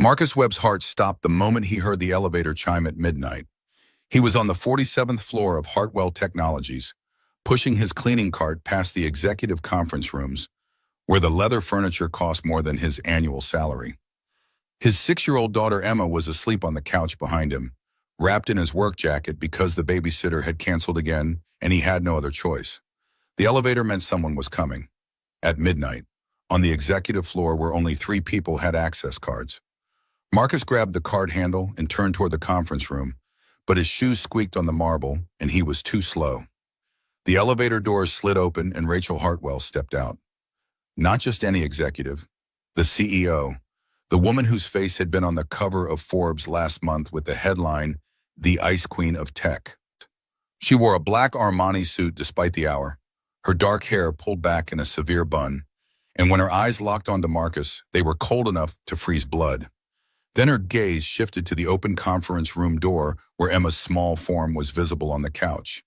Marcus Webb's heart stopped the moment he heard the elevator chime at midnight. He was on the 47th floor of Hartwell Technologies, pushing his cleaning cart past the executive conference rooms, where the leather furniture cost more than his annual salary. His 6-year-old daughter Emma was asleep on the couch behind him, wrapped in his work jacket because the babysitter had canceled again and he had no other choice. The elevator meant someone was coming. At midnight, on the executive floor where only 3 people had access cards. Marcus grabbed the card handle and turned toward the conference room, but his shoes squeaked on the marble and he was too slow. The elevator doors slid open and Rachel Hartwell stepped out. Not just any executive, the CEO, the woman whose face had been on the cover of Forbes last month with the headline, "The Ice Queen of Tech." She wore a black Armani suit despite the hour, her dark hair pulled back in a severe bun, and when her eyes locked onto Marcus, they were cold enough to freeze blood. Then her gaze shifted to the open conference room door where Emma's small form was visible on the couch.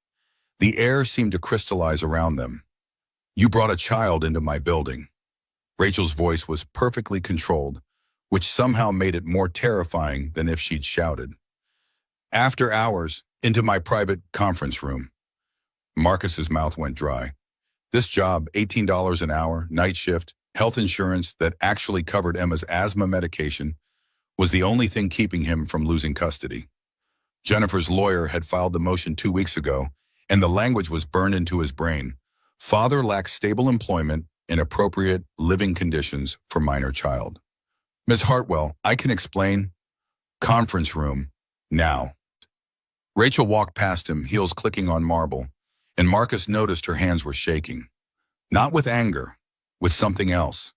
The air seemed to crystallize around them. "You brought a child into my building." Rachel's voice was perfectly controlled, which somehow made it more terrifying than if she'd shouted. "After hours, into my private conference room." Marcus's mouth went dry. This job, $18 an hour, night shift, health insurance that actually covered Emma's asthma medication, was the only thing keeping him from losing custody. Jennifer's lawyer had filed the motion 2 weeks ago, and the language was burned into his brain. Father lacks stable employment and appropriate living conditions for minor child. "Ms. Hartwell, I can explain." "Conference room, now." Rachel walked past him, heels clicking on marble, and Marcus noticed her hands were shaking. Not with anger, with something else.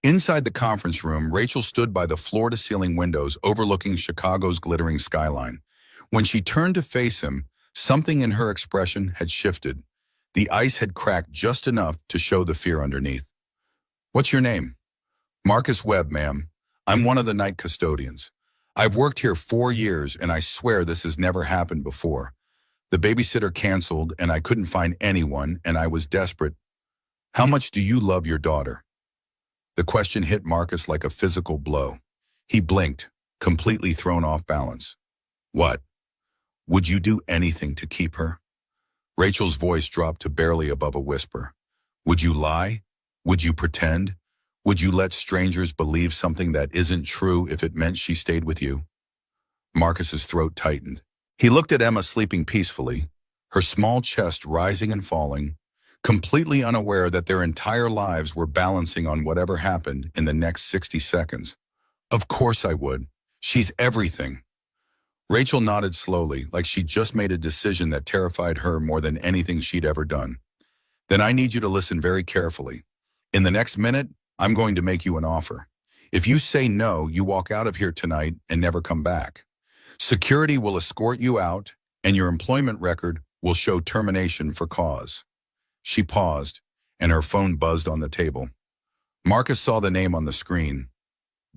Inside the conference room, Rachel stood by the floor-to-ceiling windows overlooking Chicago's glittering skyline. When she turned to face him, something in her expression had shifted. The ice had cracked just enough to show the fear underneath. "What's your name?" "Marcus Webb, ma'am. I'm one of the night custodians. I've worked here 4 years, and I swear this has never happened before. The babysitter canceled, and I couldn't find anyone, and I was desperate. How much do you love your daughter?" The question hit Marcus like a physical blow. He blinked, completely thrown off balance. "What? Would you do anything to keep her?" Rachel's voice dropped to barely above a whisper. "Would you lie? Would you pretend? Would you let strangers believe something that isn't true if it meant she stayed with you?" Marcus's throat tightened. He looked at Emma sleeping peacefully, her small chest rising and falling, completely unaware that their entire lives were balancing on whatever happened in the next 60 seconds. "Of course I would. She's everything." Rachel nodded slowly, like she'd just made a decision that terrified her more than anything she'd ever done. "Then I need you to listen very carefully. In the next minute, I'm going to make you an offer. If you say no, you walk out of here tonight and never come back. Security will escort you out, and your employment record will show termination for cause." She paused, and her phone buzzed on the table. Marcus saw the name on the screen.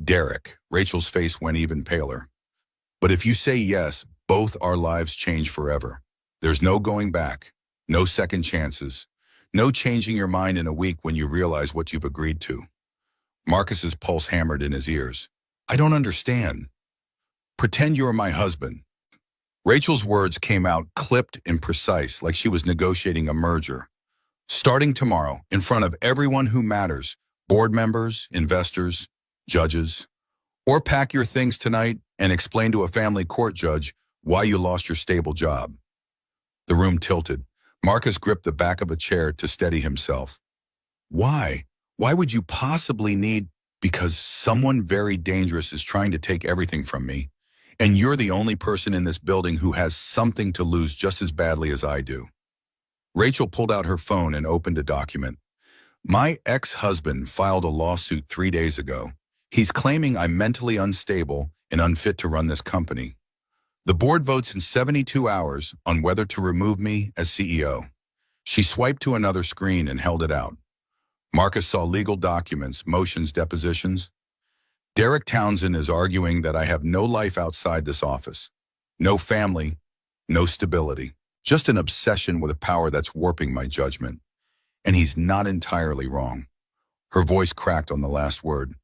Derek. Rachel's face went even paler. "But if you say yes, both our lives change forever. There's no going back, no second chances, no changing your mind in a week when you realize what you've agreed to." Marcus's pulse hammered in his ears. "I don't understand." "Pretend you're my husband." Rachel's words came out clipped and precise, like she was negotiating a merger. "Starting tomorrow, in front of everyone who matters, board members, investors, judges. Or pack your things tonight and explain to a family court judge why you lost your stable job." The room tilted. Marcus gripped the back of a chair to steady himself. "Why? Why would you possibly need—" "Because someone very dangerous is trying to take everything from me, and you're the only person in this building who has something to lose just as badly as I do." Rachel pulled out her phone and opened a document. "My ex-husband filed a lawsuit 3 days ago. He's claiming I'm mentally unstable and unfit to run this company. The board votes in 72 hours on whether to remove me as CEO." She swiped to another screen and held it out. Marcus saw legal documents, motions, depositions. "Derek Townsend is arguing that I have no life outside this office. No family, no stability. Just an obsession with a power that's warping my judgment. And he's not entirely wrong." Her voice cracked on the last word.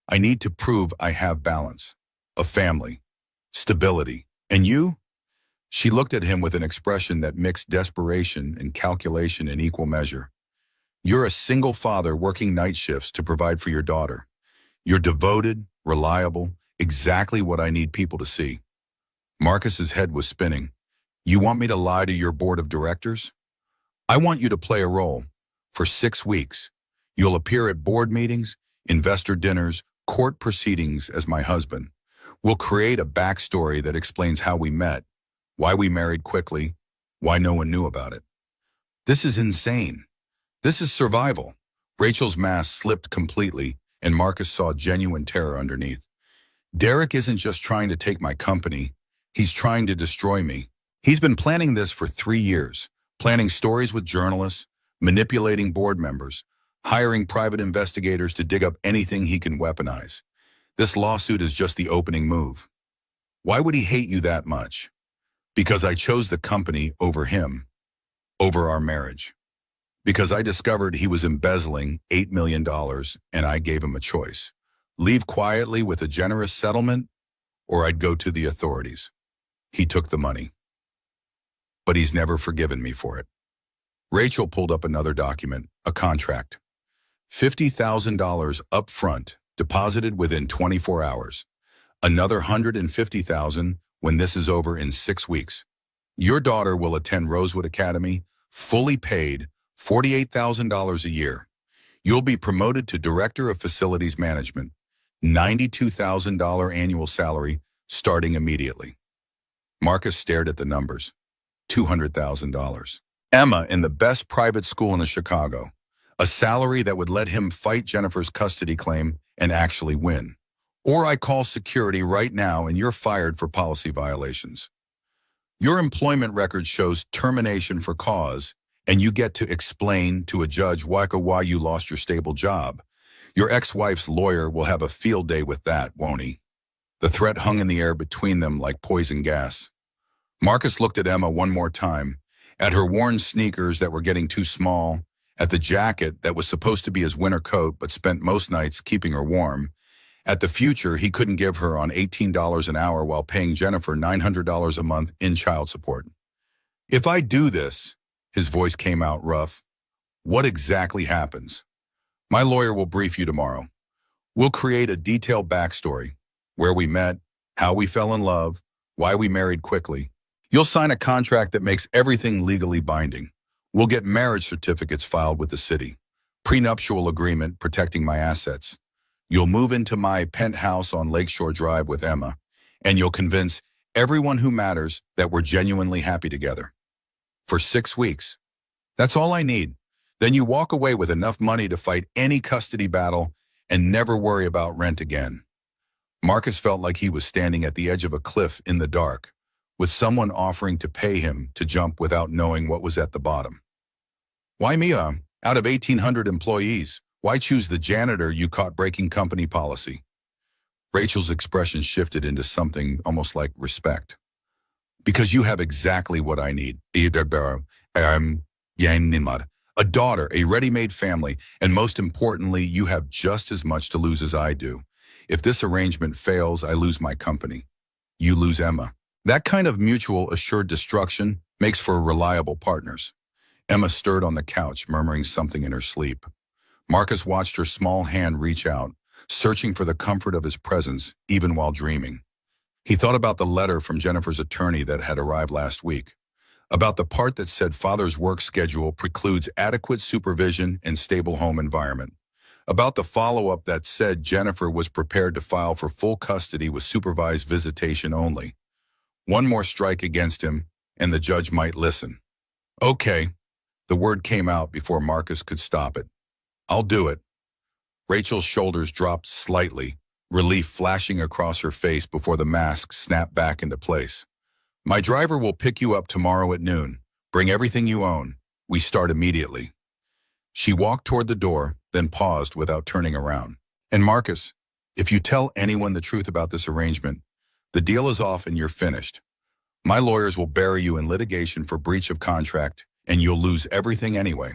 I need to prove I have balance, a family, stability. And you? She looked at him with an expression that mixed desperation and calculation in equal measure. You're a single father working night shifts to provide for your daughter. You're devoted, reliable, exactly what I need people to see. Marcus's head was spinning. You want me to lie to your board of directors? I want you to play a role. For 6 weeks, you'll appear at board meetings, investor dinners, court proceedings as my husband. We'll create a backstory that explains how we met, why we married quickly, why no one knew about it. This is insane. This is survival. Rachel's mask slipped completely, and Marcus saw genuine terror underneath. Derek isn't just trying to take my company. He's trying to destroy me. He's been planning this for 3 years, planning stories with journalists, manipulating board members, hiring private investigators to dig up anything he can weaponize. This lawsuit is just the opening move. Why would he hate you that much? Because I chose the company over him, over our marriage. Because I discovered he was embezzling $8 million and I gave him a choice. Leave quietly with a generous settlement, or I'd go to the authorities. He took the money. But he's never forgiven me for it. Rachel pulled up another document, a contract. $50,000 up front, deposited within 24 hours. Another $150,000 when this is over in 6 weeks. Your daughter will attend Rosewood Academy, fully paid, $48,000 a year. You'll be promoted to Director of Facilities Management, $92,000 annual salary, starting immediately. Marcus stared at the numbers. $200,000. Emma in the best private school in Chicago. A salary that would let him fight Jennifer's custody claim and actually win. Or I call security right now and you're fired for policy violations. Your employment record shows termination for cause, and you get to explain to a judge why you lost your stable job. Your ex-wife's lawyer will have a field day with that, won't he? The threat hung in the air between them like poison gas. Marcus looked at Emma one more time, at her worn sneakers that were getting too small, at the jacket that was supposed to be his winter coat but spent most nights keeping her warm, at the future he couldn't give her on $18 an hour while paying Jennifer $900 a month in child support. If I do this, his voice came out rough, what exactly happens? My lawyer will brief you tomorrow. We'll create a detailed backstory, where we met, how we fell in love, why we married quickly. You'll sign a contract that makes everything legally binding. We'll get marriage certificates filed with the city, prenuptial agreement protecting my assets. You'll move into my penthouse on Lakeshore Drive with Emma, and you'll convince everyone who matters that we're genuinely happy together. For 6 weeks. That's all I need. Then you walk away with enough money to fight any custody battle and never worry about rent again. Marcus felt like he was standing at the edge of a cliff in the dark, with someone offering to pay him to jump without knowing what was at the bottom. Why me? Out of 1,800 employees, why choose the janitor you caught breaking company policy? Rachel's expression shifted into something almost like respect. Because you have exactly what I need. A daughter, a ready-made family, and most importantly, you have just as much to lose as I do. If this arrangement fails, I lose my company. You lose Emma. That kind of mutual assured destruction makes for reliable partners. Emma stirred on the couch, murmuring something in her sleep. Marcus watched her small hand reach out, searching for the comfort of his presence, even while dreaming. He thought about the letter from Jennifer's attorney that had arrived last week, about the part that said father's work schedule precludes adequate supervision and stable home environment, about the follow-up that said Jennifer was prepared to file for full custody with supervised visitation only. One more strike against him, and the judge might listen. Okay, the word came out before Marcus could stop it. I'll do it. Rachel's shoulders dropped slightly, relief flashing across her face before the mask snapped back into place. My driver will pick you up tomorrow at noon. Bring everything you own. We start immediately. She walked toward the door, then paused without turning around. And Marcus, if you tell anyone the truth about this arrangement, the deal is off and you're finished. My lawyers will bury you in litigation for breach of contract, and you'll lose everything anyway.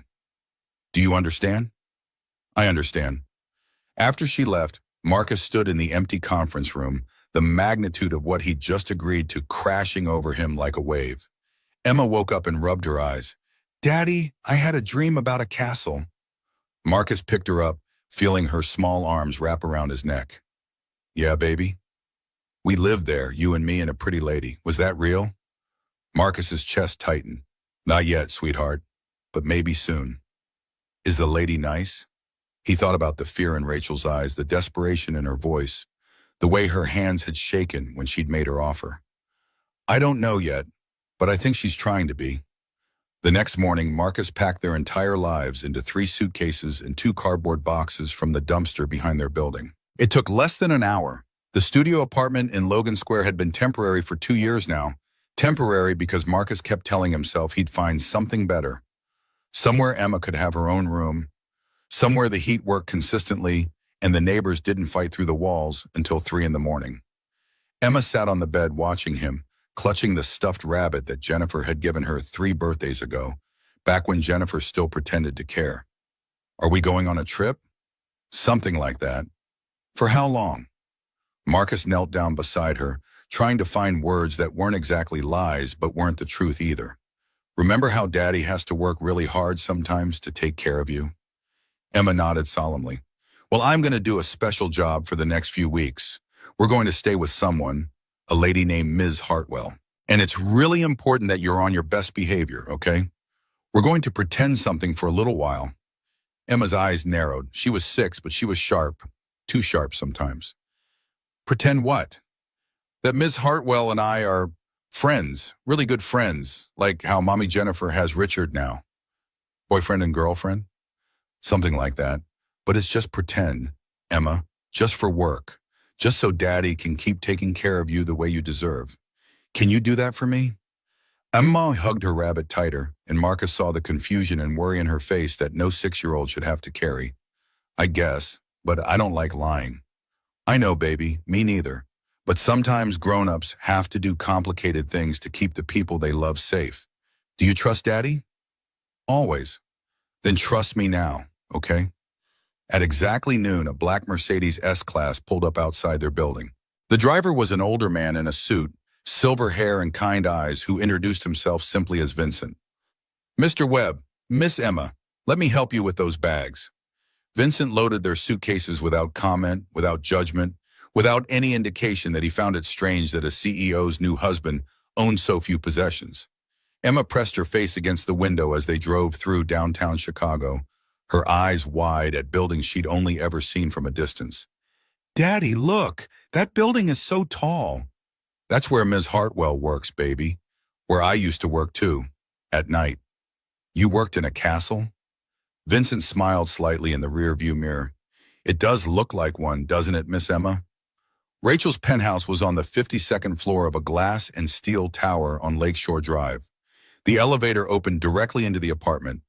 Do you understand? I understand. After she left, Marcus stood in the empty conference room, the magnitude of what he'd just agreed to crashing over him like a wave. Emma woke up and rubbed her eyes. "Daddy, I had a dream about a castle." Marcus picked her up, feeling her small arms wrap around his neck. "Yeah, baby? We lived there, you and me and a pretty lady. Was that real?" Marcus's chest tightened. "Not yet, sweetheart, but maybe soon." "Is the lady nice?" He thought about the fear in Rachel's eyes, the desperation in her voice, the way her hands had shaken when she'd made her offer. "I don't know yet, but I think she's trying to be." The next morning, Marcus packed their entire lives into 3 suitcases and 2 cardboard boxes from the dumpster behind their building. It took less than an hour. The studio apartment in Logan Square had been temporary for 2 years now. Temporary because Marcus kept telling himself he'd find something better. Somewhere Emma could have her own room, somewhere the heat worked consistently and the neighbors didn't fight through the walls until 3 in the morning. Emma sat on the bed watching him, clutching the stuffed rabbit that Jennifer had given her 3 birthdays ago, back when Jennifer still pretended to care. "Are we going on a trip?" "Something like that." "For how long?" Marcus knelt down beside her, trying to find words that weren't exactly lies but weren't the truth either. "Remember how Daddy has to work really hard sometimes to take care of you?" Emma nodded solemnly. "Well, I'm going to do a special job for the next few weeks. We're going to stay with someone, a lady named Ms. Hartwell. And it's really important that you're on your best behavior, okay? We're going to pretend something for a little while." Emma's eyes narrowed. She was 6, but she was sharp. Too sharp sometimes. "Pretend what?" "That Ms. Hartwell and I are friends, really good friends, like how Mommy Jennifer has Richard now." "Boyfriend and girlfriend?" "Something like that. But it's just pretend, Emma, just for work. Just so Daddy can keep taking care of you the way you deserve. Can you do that for me?" Emma hugged her rabbit tighter, and Marcus saw the confusion and worry in her face that no 6-year-old should have to carry. "I guess, but I don't like lying." "I know, baby, me neither. But sometimes grown-ups have to do complicated things to keep the people they love safe. Do you trust Daddy?" "Always." "Then trust me now, okay?" At exactly noon, a black Mercedes S-Class pulled up outside their building. The driver was an older man in a suit, silver hair and kind eyes, who introduced himself simply as Vincent. "Mr. Webb, Miss Emma, let me help you with those bags." Vincent loaded their suitcases without comment, without judgment, without any indication that he found it strange that a CEO's new husband owned so few possessions. Emma pressed her face against the window as they drove through downtown Chicago, her eyes wide at buildings she'd only ever seen from a distance. "Daddy, look, that building is so tall." "That's where Ms. Hartwell works, baby. Where I used to work too, at night." "You worked in a castle?" Vincent smiled slightly in the rearview mirror. "It does look like one, doesn't it, Miss Emma?" Rachel's penthouse was on the 52nd floor of a glass and steel tower on Lakeshore Drive. The elevator opened directly into the apartment.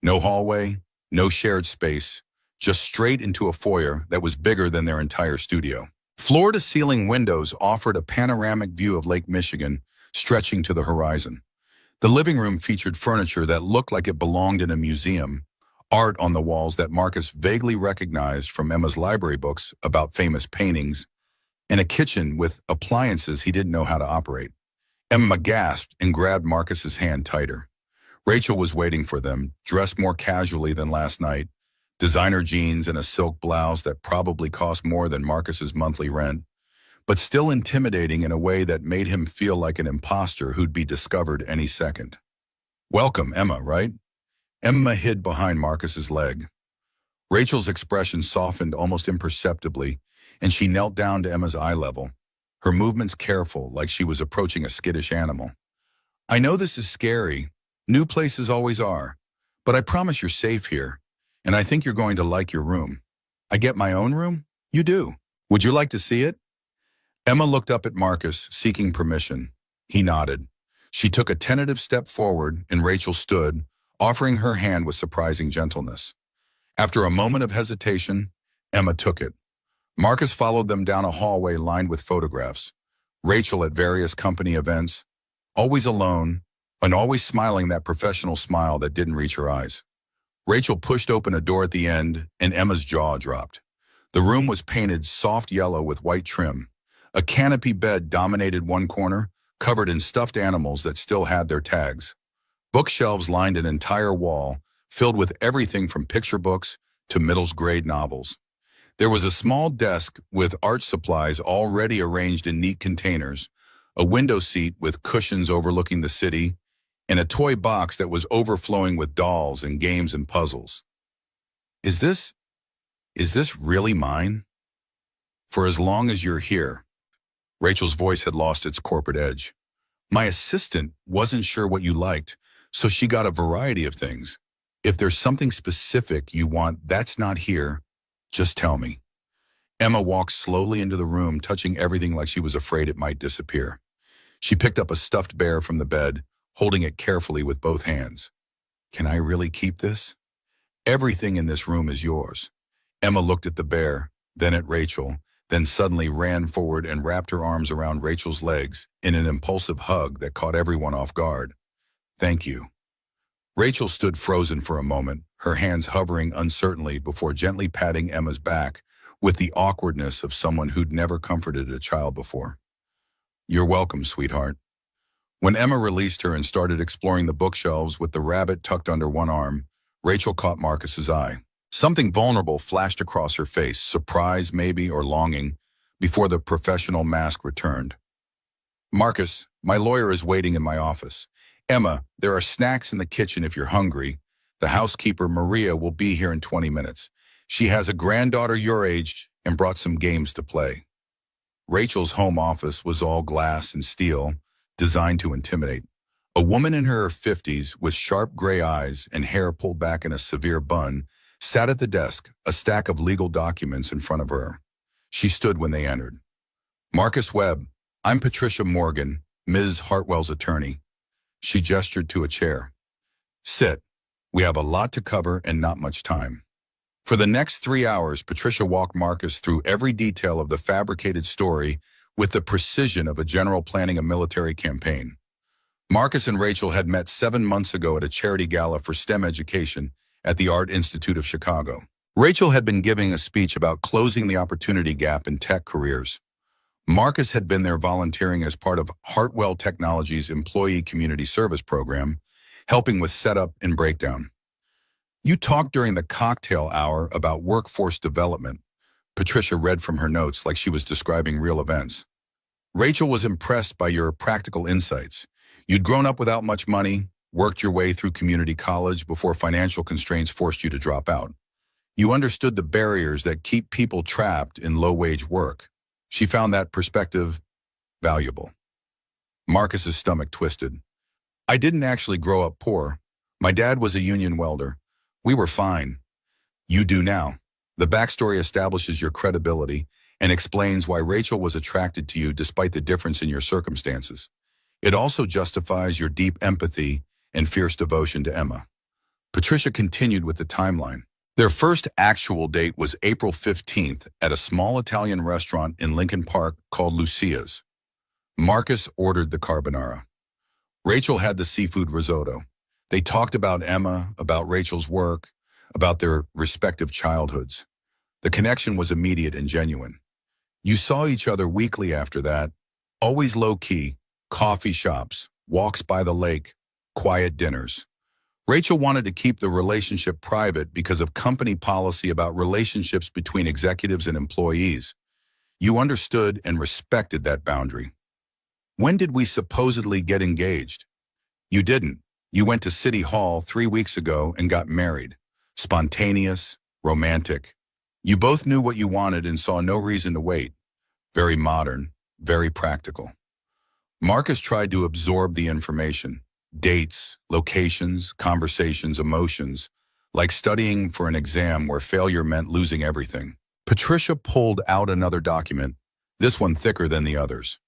No hallway, no shared space, just straight into a foyer that was bigger than their entire studio. Floor-to-ceiling windows offered a panoramic view of Lake Michigan, stretching to the horizon. The living room featured furniture that looked like it belonged in a museum, art on the walls that Marcus vaguely recognized from Emma's library books about famous paintings, and a kitchen with appliances he didn't know how to operate. Emma gasped and grabbed Marcus's hand tighter. Rachel was waiting for them, dressed more casually than last night, designer jeans and a silk blouse that probably cost more than Marcus's monthly rent, but still intimidating in a way that made him feel like an imposter who'd be discovered any second. "Welcome, Emma, right?" Emma hid behind Marcus's leg. Rachel's expression softened almost imperceptibly, and she knelt down to Emma's eye level, her movements careful, like she was approaching a skittish animal. "I know this is scary. New places always are. But I promise you're safe here, and I think you're going to like your room." "I get my own room?" "You do. Would you like to see it?" Emma looked up at Marcus, seeking permission. He nodded. She took a tentative step forward, and Rachel stood, offering her hand with surprising gentleness. After a moment of hesitation, Emma took it. Marcus followed them down a hallway lined with photographs. Rachel at various company events, always alone, and always smiling that professional smile that didn't reach her eyes. Rachel pushed open a door at the end, and Emma's jaw dropped. The room was painted soft yellow with white trim. A canopy bed dominated one corner, covered in stuffed animals that still had their tags. Bookshelves lined an entire wall, filled with everything from picture books to middle-grade novels. There was a small desk with art supplies already arranged in neat containers, a window seat with cushions overlooking the city, and a toy box that was overflowing with dolls and games and puzzles. Is this really mine? For as long as you're here. Rachel's voice had lost its corporate edge. My assistant wasn't sure what you liked, so she got a variety of things. If there's something specific you want that's not here, just tell me. Emma walked slowly into the room, touching everything like she was afraid it might disappear. She picked up a stuffed bear from the bed, holding it carefully with both hands. Can I really keep this? Everything in this room is yours. Emma looked at the bear, then at Rachel, then suddenly ran forward and wrapped her arms around Rachel's legs in an impulsive hug that caught everyone off guard. Thank you. Rachel stood frozen for a moment, her hands hovering uncertainly before gently patting Emma's back with the awkwardness of someone who'd never comforted a child before. You're welcome, sweetheart. When Emma released her and started exploring the bookshelves with the rabbit tucked under one arm, Rachel caught Marcus's eye. Something vulnerable flashed across her face, surprise maybe or longing, before the professional mask returned. Marcus, my lawyer is waiting in my office. Emma, there are snacks in the kitchen if you're hungry. The housekeeper, Maria, will be here in 20 minutes. She has a granddaughter your age and brought some games to play. Rachel's home office was all glass and steel, designed to intimidate. A woman in her 50s with sharp gray eyes and hair pulled back in a severe bun sat at the desk, a stack of legal documents in front of her. She stood when they entered. Marcus Webb, I'm Patricia Morgan, Ms. Hartwell's attorney. She gestured to a chair. Sit. We have a lot to cover and not much time. For the next 3 hours, Patricia walked Marcus through every detail of the fabricated story with the precision of a general planning a military campaign. Marcus and Rachel had met 7 months ago at a charity gala for STEM education at the Art Institute of Chicago. Rachel had been giving a speech about closing the opportunity gap in tech careers. Marcus had been there volunteering as part of Hartwell Technologies' Employee Community Service Program, helping with setup and breakdown. You talked during the cocktail hour about workforce development. Patricia read from her notes like she was describing real events. Rachel was impressed by your practical insights. You'd grown up without much money, worked your way through community college before financial constraints forced you to drop out. You understood the barriers that keep people trapped in low-wage work. She found that perspective valuable. Marcus's stomach twisted. I didn't actually grow up poor. My dad was a union welder. We were fine. You do now. The backstory establishes your credibility and explains why Rachel was attracted to you despite the difference in your circumstances. It also justifies your deep empathy and fierce devotion to Emma. Patricia continued with the timeline. Their first actual date was April 15th at a small Italian restaurant in Lincoln Park called Lucia's. Marcus ordered the carbonara. Rachel had the seafood risotto. They talked about Emma, about Rachel's work, about their respective childhoods. The connection was immediate and genuine. You saw each other weekly after that, always low-key, coffee shops, walks by the lake, quiet dinners. Rachel wanted to keep the relationship private because of company policy about relationships between executives and employees. You understood and respected that boundary. When did we supposedly get engaged? You didn't. You went to City Hall 3 weeks ago and got married. Spontaneous, romantic. You both knew what you wanted and saw no reason to wait. Very modern, very practical. Marcus tried to absorb the information. Dates, locations, conversations, emotions, like studying for an exam where failure meant losing everything. Patricia pulled out another document, this one thicker than the others.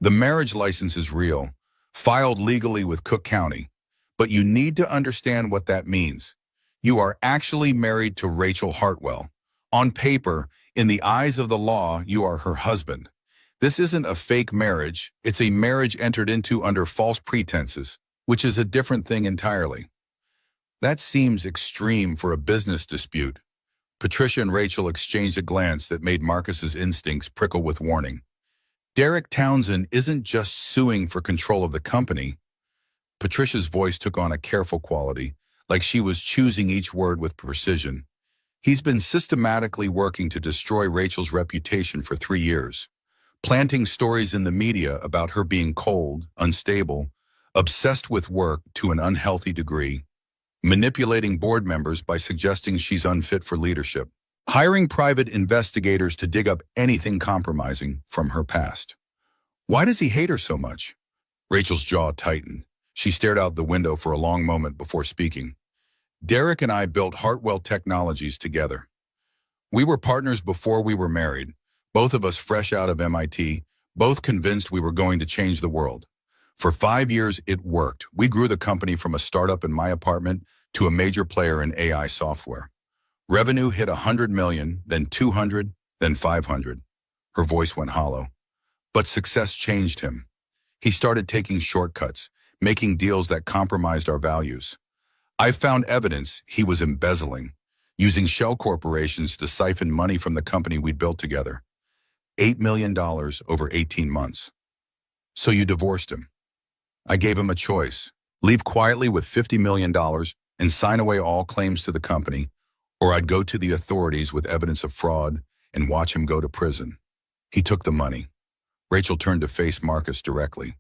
The marriage license is real, filed legally with Cook County, but you need to understand what that means. You are actually married to Rachel Hartwell. On paper, in the eyes of the law, you are her husband. This isn't a fake marriage, it's a marriage entered into under false pretenses, which is a different thing entirely. That seems extreme for a business dispute. Patricia and Rachel exchanged a glance that made Marcus's instincts prickle with warning. Derek Townsend isn't just suing for control of the company. Patricia's voice took on a careful quality, like she was choosing each word with precision. He's been systematically working to destroy Rachel's reputation for 3 years, planting stories in the media about her being cold, unstable, obsessed with work to an unhealthy degree, manipulating board members by suggesting she's unfit for leadership, hiring private investigators to dig up anything compromising from her past. Why does he hate her so much? Rachel's jaw tightened. She stared out the window for a long moment before speaking. Derek and I built Hartwell Technologies together. We were partners before we were married, both of us fresh out of MIT, both convinced we were going to change the world. For 5 years, it worked. We grew the company from a startup in my apartment to a major player in AI software. Revenue hit 100 million, then 200, then 500. Her voice went hollow. But success changed him. He started taking shortcuts, making deals that compromised our values. I found evidence he was embezzling, using shell corporations to siphon money from the company we'd built together. $8 million over 18 months. So you divorced him. I gave him a choice. Leave quietly with $50 million and sign away all claims to the company, or I'd go to the authorities with evidence of fraud and watch him go to prison. He took the money. Rachel turned to face Marcus directly.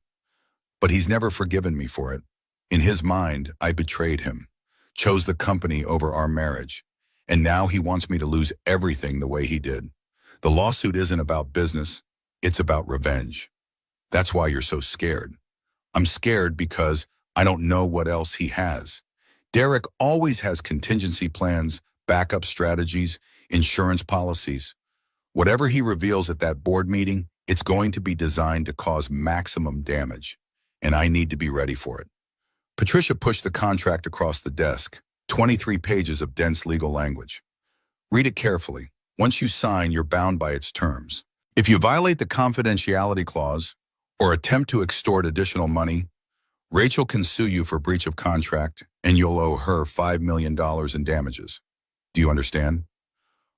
But he's never forgiven me for it. In his mind, I betrayed him, chose the company over our marriage, and now he wants me to lose everything the way he did. The lawsuit isn't about business, it's about revenge. That's why you're so scared. I'm scared because I don't know what else he has. Derek always has contingency plans, backup strategies, insurance policies. Whatever he reveals at that board meeting, it's going to be designed to cause maximum damage, and I need to be ready for it. Patricia pushed the contract across the desk, 23 pages of dense legal language. Read it carefully. Once you sign, you're bound by its terms. If you violate the confidentiality clause or attempt to extort additional money, Rachel can sue you for breach of contract, and you'll owe her $5 million in damages. Do you understand?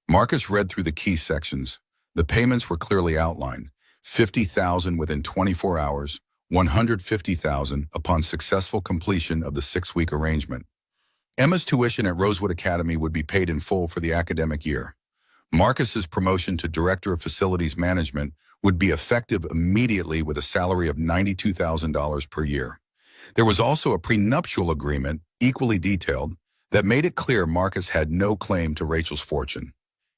Marcus read through the key sections. The payments were clearly outlined. $50,000 within 24 hours, $150,000 upon successful completion of the 6-week arrangement. Emma's tuition at Rosewood Academy would be paid in full for the academic year. Marcus's promotion to Director of Facilities Management would be effective immediately with a salary of $92,000 per year. There was also a prenuptial agreement, equally detailed, that made it clear Marcus had no claim to Rachel's fortune.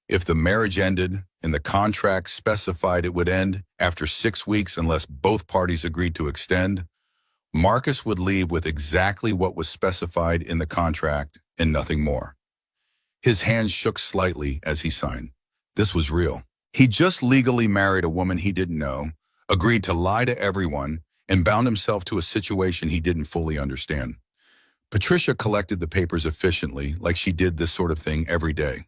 If the marriage ended and the contract specified it would end after 6 weeks unless both parties agreed to extend, Marcus would leave with exactly what was specified in the contract and nothing more. His hands shook slightly as he signed. This was real. He just legally married a woman he didn't know, agreed to lie to everyone, and bound himself to a situation he didn't fully understand. Patricia collected the papers efficiently, like she did this sort of thing every day.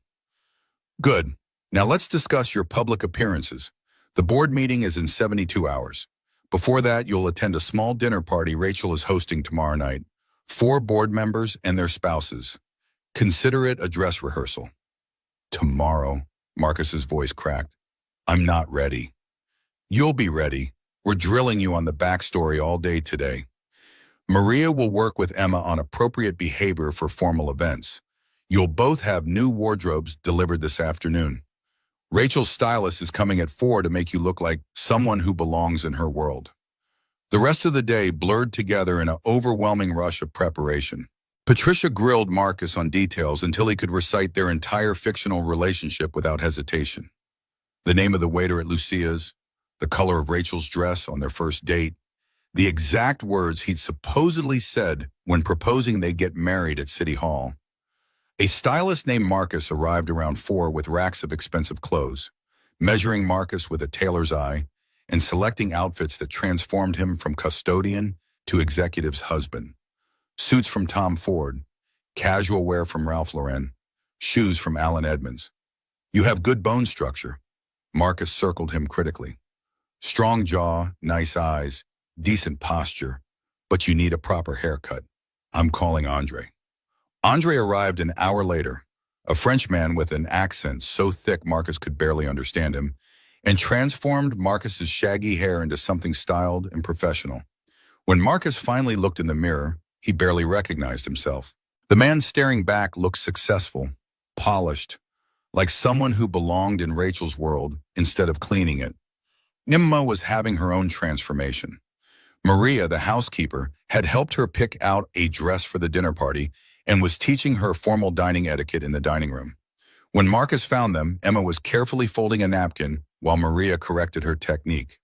Good. Now let's discuss your public appearances. The board meeting is in 72 hours. Before that, you'll attend a small dinner party Rachel is hosting tomorrow night. 4 board members and their spouses. Consider it a dress rehearsal. Tomorrow, Marcus's voice cracked. I'm not ready. You'll be ready. We're drilling you on the backstory all day today. Maria will work with Emma on appropriate behavior for formal events. You'll both have new wardrobes delivered this afternoon. Rachel's stylist is coming at 4 to make you look like someone who belongs in her world. The rest of the day blurred together in an overwhelming rush of preparation. Patricia grilled Marcus on details until he could recite their entire fictional relationship without hesitation. The name of the waiter at Lucia's, the color of Rachel's dress on their first date, the exact words he'd supposedly said when proposing they get married at City Hall. A stylist named Marcus arrived around 4 with racks of expensive clothes, measuring Marcus with a tailor's eye and selecting outfits that transformed him from custodian to executive's husband. Suits from Tom Ford, casual wear from Ralph Lauren, shoes from Allen Edmonds. You have good bone structure. Marcus circled him critically. Strong jaw, nice eyes, decent posture, but you need a proper haircut. I'm calling Andre. Andre arrived an hour later, a Frenchman with an accent so thick Marcus could barely understand him, and transformed Marcus's shaggy hair into something styled and professional. When Marcus finally looked in the mirror, he barely recognized himself. The man staring back looked successful, polished, like someone who belonged in Rachel's world instead of cleaning it. Emma was having her own transformation. Maria, the housekeeper, had helped her pick out a dress for the dinner party and was teaching her formal dining etiquette in the dining room. When Marcus found them, Emma was carefully folding a napkin while Maria corrected her technique.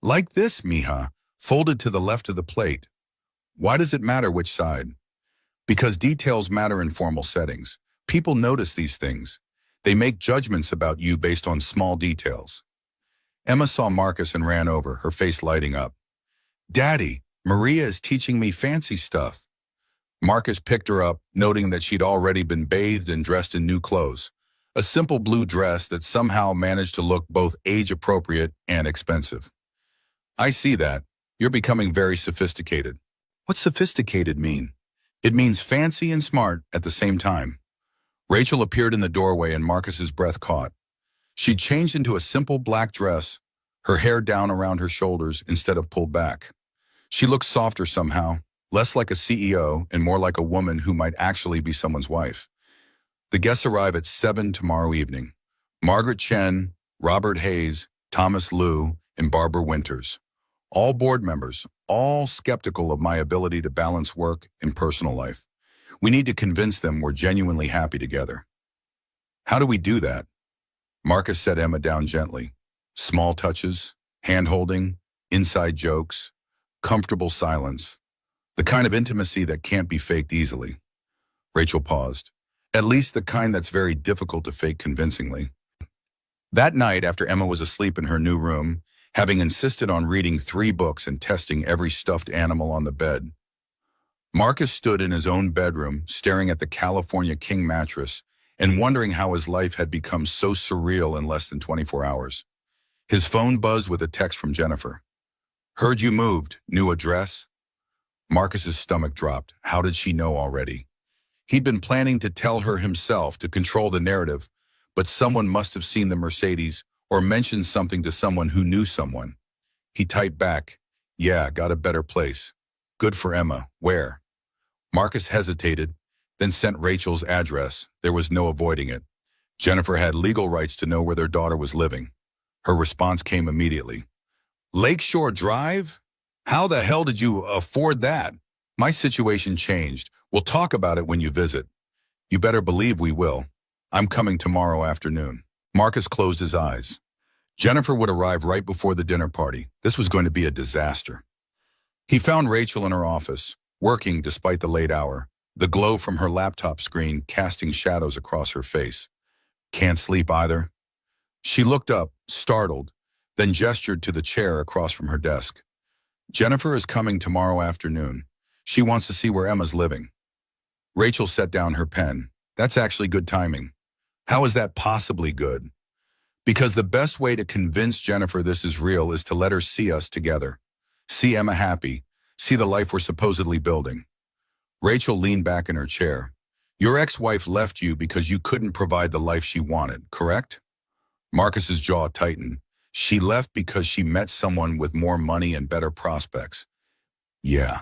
Like this, mija, folded to the left of the plate. Why does it matter which side? Because details matter in formal settings. People notice these things. They make judgments about you based on small details. Emma saw Marcus and ran over, her face lighting up. Daddy, Maria is teaching me fancy stuff. Marcus picked her up, noting that she'd already been bathed and dressed in new clothes. A simple blue dress that somehow managed to look both age-appropriate and expensive. I see that. You're becoming very sophisticated. What's sophisticated mean? It means fancy and smart at the same time. Rachel appeared in the doorway and Marcus's breath caught. She'd changed into a simple black dress, her hair down around her shoulders instead of pulled back. She looked softer somehow, less like a CEO and more like a woman who might actually be someone's wife. The guests arrive at 7 tomorrow evening. Margaret Chen, Robert Hayes, Thomas Liu, and Barbara Winters. All board members, all skeptical of my ability to balance work and personal life. We need to convince them we're genuinely happy together. How do we do that? Marcus set Emma down gently. Small touches, hand-holding, inside jokes, comfortable silence. The kind of intimacy that can't be faked easily. Rachel paused. At least the kind that's very difficult to fake convincingly. That night, after Emma was asleep in her new room, having insisted on reading 3 books and testing every stuffed animal on the bed, Marcus stood in his own bedroom, staring at the California King mattress and wondering how his life had become so surreal in less than 24 hours. His phone buzzed with a text from Jennifer. Heard you moved. New address? Marcus's stomach dropped. How did she know already? He'd been planning to tell her himself to control the narrative, but someone must have seen the Mercedes or mentioned something to someone who knew someone. He typed back, yeah, got a better place. Good for Emma. Where? Marcus hesitated, then sent Rachel's address. There was no avoiding it. Jennifer had legal rights to know where their daughter was living. Her response came immediately. Lakeshore Drive? How the hell did you afford that? My situation changed. We'll talk about it when you visit. You better believe we will. I'm coming tomorrow afternoon. Marcus closed his eyes. Jennifer would arrive right before the dinner party. This was going to be a disaster. He found Rachel in her office, working despite the late hour, the glow from her laptop screen casting shadows across her face. Can't sleep either? She looked up, startled, then gestured to the chair across from her desk. Jennifer is coming tomorrow afternoon. She wants to see where Emma's living. Rachel set down her pen. That's actually good timing. How is that possibly good? Because the best way to convince Jennifer this is real is to let her see us together. See Emma happy. See the life we're supposedly building. Rachel leaned back in her chair. Your ex-wife left you because you couldn't provide the life she wanted, correct? Marcus's jaw tightened. She left because she met someone with more money and better prospects. Yeah.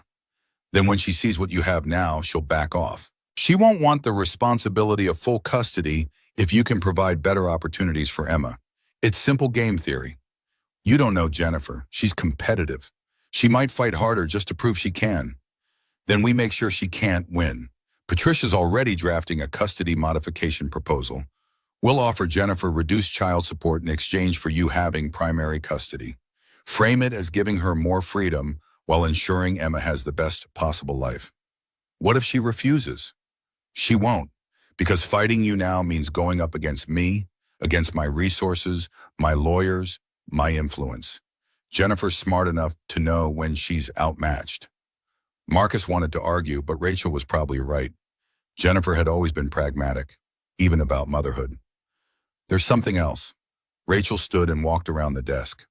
Then when she sees what you have now, she'll back off. She won't want the responsibility of full custody if you can provide better opportunities for Emma. It's simple game theory. You don't know Jennifer. She's competitive. She might fight harder just to prove she can. Then we make sure she can't win. Patricia's already drafting a custody modification proposal. We'll offer Jennifer reduced child support in exchange for you having primary custody. Frame it as giving her more freedom while ensuring Emma has the best possible life. What if she refuses? She won't, because fighting you now means going up against me, against my resources, my lawyers, my influence. Jennifer's smart enough to know when she's outmatched. Marcus wanted to argue, but Rachel was probably right. Jennifer had always been pragmatic, even about motherhood. There's something else. Rachel stood and walked around the desk.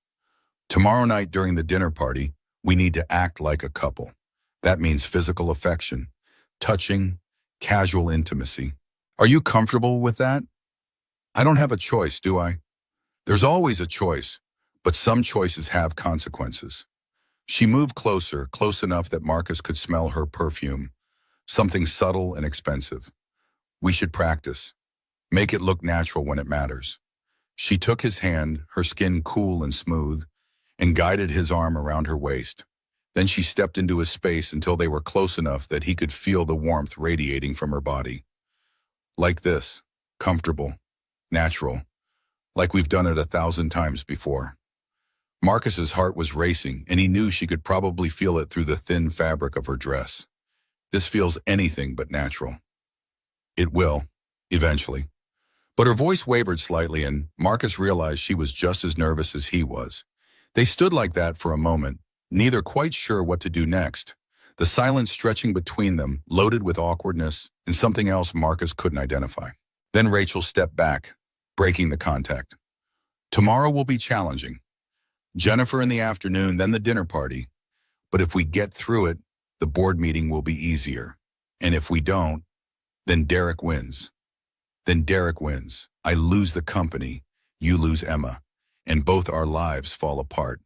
Tomorrow night during the dinner party, we need to act like a couple. That means physical affection, touching, casual intimacy. Are you comfortable with that? I don't have a choice, do I? There's always a choice, but some choices have consequences. She moved closer, close enough that Marcus could smell her perfume, something subtle and expensive. We should practice. Make it look natural when it matters. She took his hand, her skin cool and smooth, and guided his arm around her waist. Then she stepped into his space until they were close enough that he could feel the warmth radiating from her body. Like this, comfortable, natural, like we've done it 1,000 times before. Marcus's heart was racing, and he knew she could probably feel it through the thin fabric of her dress. This feels anything but natural. It will, eventually. But her voice wavered slightly, and Marcus realized she was just as nervous as he was. They stood like that for a moment, neither quite sure what to do next. The silence stretching between them, loaded with awkwardness and something else Marcus couldn't identify. Then Rachel stepped back, breaking the contact. Tomorrow will be challenging. Jennifer in the afternoon, then the dinner party. But if we get through it, the board meeting will be easier. And if we don't, then Derek wins. Then Derek wins. I lose the company, you lose Emma, and both our lives fall apart.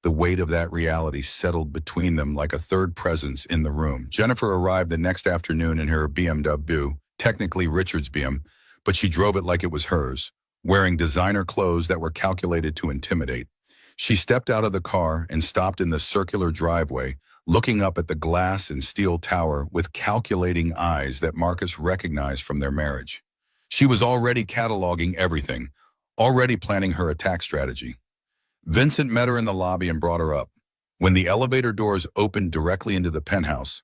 The weight of that reality settled between them like a third presence in the room. Jennifer arrived the next afternoon in her BMW, technically Richard's BM, but she drove it like it was hers, wearing designer clothes that were calculated to intimidate. She stepped out of the car and stopped in the circular driveway, looking up at the glass and steel tower with calculating eyes that Marcus recognized from their marriage. She was already cataloging everything, already planning her attack strategy. Vincent met her in the lobby and brought her up. When the elevator doors opened directly into the penthouse,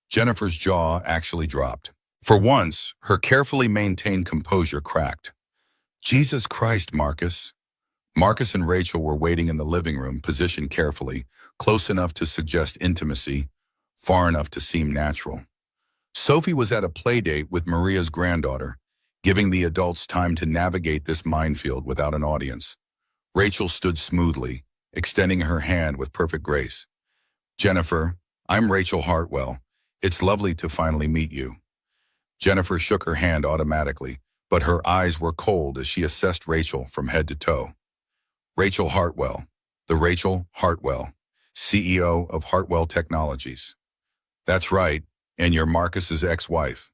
Jennifer's jaw actually dropped. For once, her carefully maintained composure cracked. Jesus Christ, Marcus. Marcus and Rachel were waiting in the living room, positioned carefully, close enough to suggest intimacy, far enough to seem natural. Sophie was at a play date with Maria's granddaughter, giving the adults time to navigate this minefield without an audience. Rachel stood smoothly, extending her hand with perfect grace. Jennifer, I'm Rachel Hartwell. It's lovely to finally meet you. Jennifer shook her hand automatically, but her eyes were cold as she assessed Rachel from head to toe. Rachel Hartwell, the Rachel Hartwell, CEO of Hartwell Technologies. That's right, and you're Marcus's ex-wife.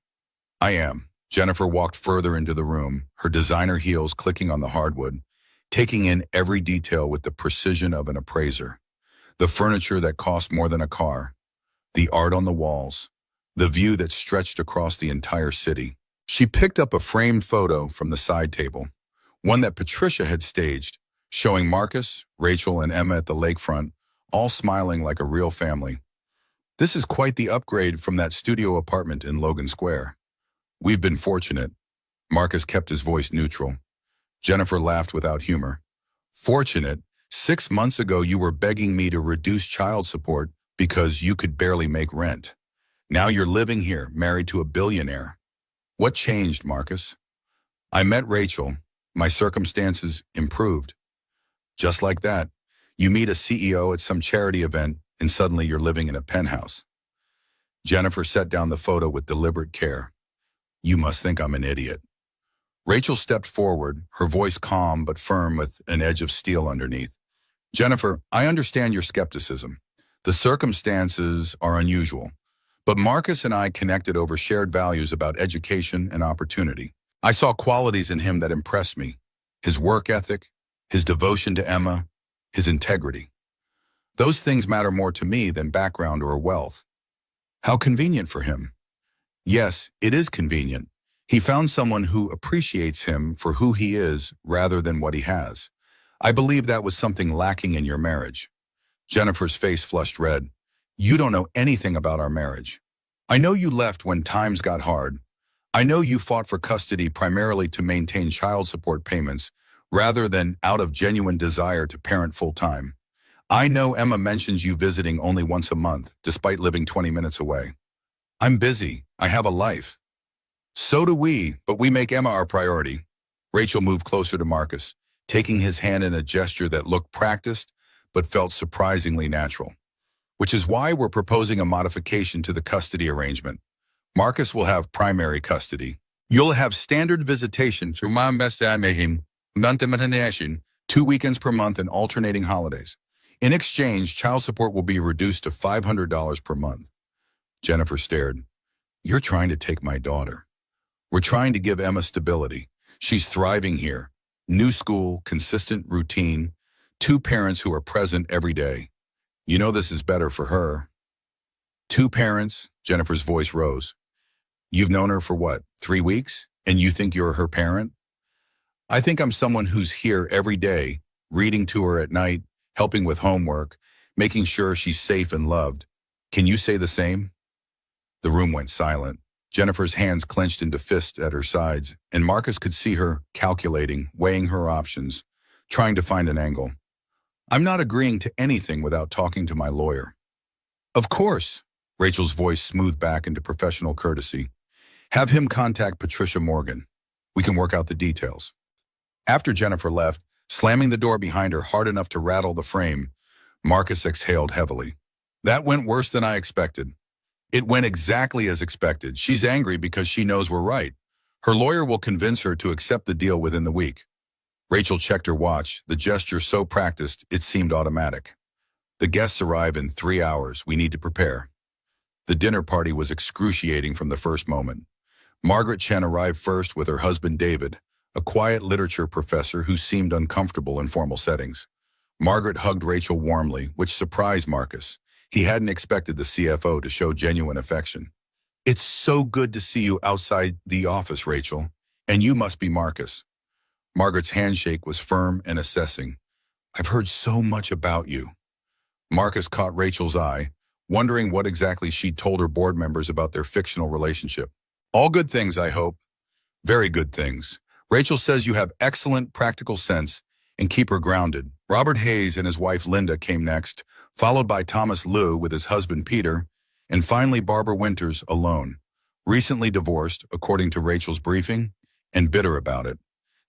I am. Jennifer walked further into the room, her designer heels clicking on the hardwood, taking in every detail with the precision of an appraiser. The furniture that cost more than a car, the art on the walls, the view that stretched across the entire city. She picked up a framed photo from the side table, one that Patricia had staged, showing Marcus, Rachel, and Emma at the lakefront, all smiling like a real family. This is quite the upgrade from that studio apartment in Logan Square. We've been fortunate. Marcus kept his voice neutral. Jennifer laughed without humor. Fortunate? 6 months ago you were begging me to reduce child support because you could barely make rent. Now you're living here, married to a billionaire. What changed, Marcus? I met Rachel. My circumstances improved. Just like that, you meet a CEO at some charity event and suddenly you're living in a penthouse. Jennifer set down the photo with deliberate care. You must think I'm an idiot. Rachel stepped forward, her voice calm but firm with an edge of steel underneath. Jennifer, I understand your skepticism. The circumstances are unusual, but Marcus and I connected over shared values about education and opportunity. I saw qualities in him that impressed me. His work ethic, his devotion to Emma, his integrity. Those things matter more to me than background or wealth. How convenient for him. Yes, it is convenient. He found someone who appreciates him for who he is rather than what he has. I believe that was something lacking in your marriage. Jennifer's face flushed red. You don't know anything about our marriage. I know you left when times got hard. I know you fought for custody primarily to maintain child support payments rather than out of genuine desire to parent full-time. I know Emma mentions you visiting only once a month, despite living 20 minutes away. I'm busy. I have a life. So do we, but we make Emma our priority. Rachel moved closer to Marcus, taking his hand in a gesture that looked practiced but felt surprisingly natural. Which is why we're proposing a modification to the custody arrangement. Marcus will have primary custody. You'll have standard visitation to Mambestamehim, Nantimatanashin, 2 weekends per month and alternating holidays. In exchange, child support will be reduced to $500 per month. Jennifer stared. You're trying to take my daughter. We're trying to give Emma stability. She's thriving here. New school, consistent routine, two parents who are present every day. You know this is better for her. Two parents, Jennifer's voice rose. You've known her for what, 3 weeks? And you think you're her parent? I think I'm someone who's here every day, reading to her at night, helping with homework, making sure she's safe and loved. Can you say the same? The room went silent. Jennifer's hands clenched into fists at her sides, and Marcus could see her calculating, weighing her options, trying to find an angle. I'm not agreeing to anything without talking to my lawyer. Of course, Rachel's voice smoothed back into professional courtesy. Have him contact Patricia Morgan. We can work out the details. After Jennifer left, slamming the door behind her hard enough to rattle the frame, Marcus exhaled heavily. That went worse than I expected. It went exactly as expected. She's angry because she knows we're right. Her lawyer will convince her to accept the deal within the week. Rachel checked her watch, the gesture so practiced it seemed automatic. The guests arrive in 3 hours. We need to prepare. The dinner party was excruciating from the first moment. Margaret Chen arrived first with her husband David, a quiet literature professor who seemed uncomfortable in formal settings. Margaret hugged Rachel warmly, which surprised Marcus. He hadn't expected the CFO to show genuine affection. It's so good to see you outside the office, Rachel. And you must be Marcus. Margaret's handshake was firm and assessing. I've heard so much about you. Marcus caught Rachel's eye, wondering what exactly she'd told her board members about their fictional relationship. All good things, I hope. Very good things. Rachel says you have excellent practical sense and keep her grounded. Robert Hayes and his wife Linda came next, followed by Thomas Liu with his husband Peter, and finally Barbara Winters alone, recently divorced, according to Rachel's briefing, and bitter about it.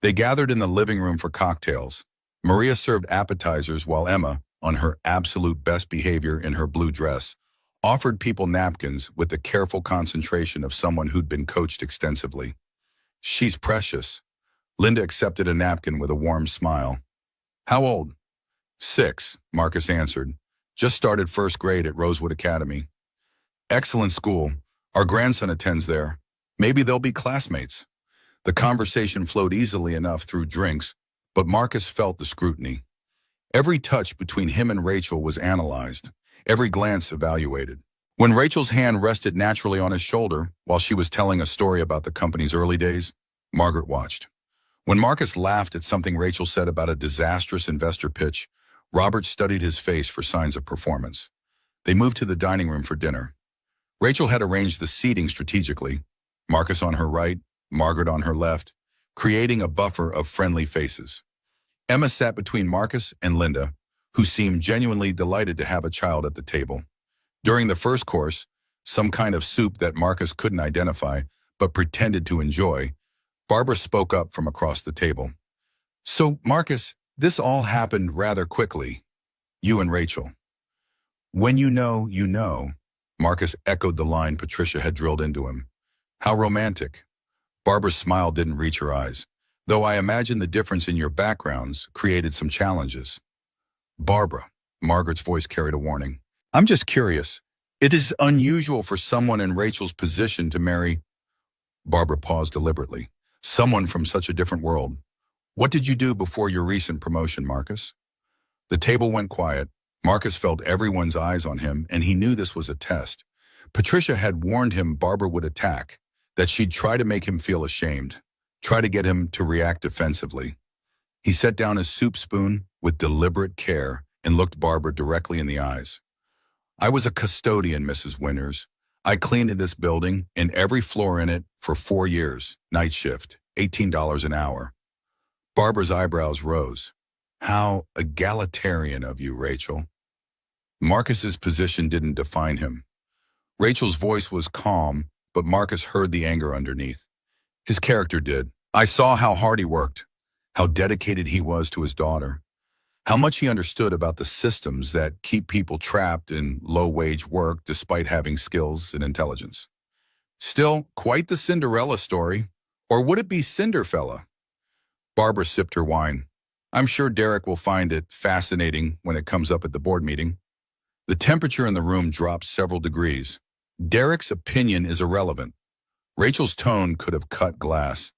They gathered in the living room for cocktails. Maria served appetizers while Emma, on her absolute best behavior in her blue dress, offered people napkins with the careful concentration of someone who'd been coached extensively. She's precious. Linda accepted a napkin with a warm smile. How old? 6, Marcus answered. Just started first grade at Rosewood Academy. Excellent school. Our grandson attends there. Maybe they'll be classmates. The conversation flowed easily enough through drinks, but Marcus felt the scrutiny. Every touch between him and Rachel was analyzed, every glance evaluated. When Rachel's hand rested naturally on his shoulder while she was telling a story about the company's early days, Margaret watched. When Marcus laughed at something Rachel said about a disastrous investor pitch, Robert studied his face for signs of performance. They moved to the dining room for dinner. Rachel had arranged the seating strategically, Marcus on her right, Margaret on her left, creating a buffer of friendly faces. Emma sat between Marcus and Linda, who seemed genuinely delighted to have a child at the table. During the first course, some kind of soup that Marcus couldn't identify but pretended to enjoy, Barbara spoke up from across the table. So, Marcus, this all happened rather quickly. You and Rachel. When you know, Marcus echoed the line Patricia had drilled into him. How romantic. Barbara's smile didn't reach her eyes, though I imagine the difference in your backgrounds created some challenges. Barbara, Margaret's voice carried a warning. I'm just curious. It is unusual for someone in Rachel's position to marry. Barbara paused deliberately. Someone from such a different world. What did you do before your recent promotion, Marcus? The table went quiet. Marcus felt everyone's eyes on him, and he knew this was a test. Patricia had warned him Barbara would attack, that she'd try to make him feel ashamed, try to get him to react defensively. He set down his soup spoon with deliberate care and looked Barbara directly in the eyes. I was a custodian, Mrs. Winters. I cleaned in this building and every floor in it for 4 years, night shift, $18 an hour. Barbara's eyebrows rose. How egalitarian of you, Rachel. Marcus's position didn't define him. Rachel's voice was calm, but Marcus heard the anger underneath. His character did. I saw how hard he worked, how dedicated he was to his daughter, how much he understood about the systems that keep people trapped in low-wage work despite having skills and intelligence. Still, quite the Cinderella story. Or would it be Cinderfella? Barbara sipped her wine. I'm sure Derek will find it fascinating when it comes up at the board meeting. The temperature in the room dropped several degrees. Derek's opinion is irrelevant. Rachel's tone could have cut glass.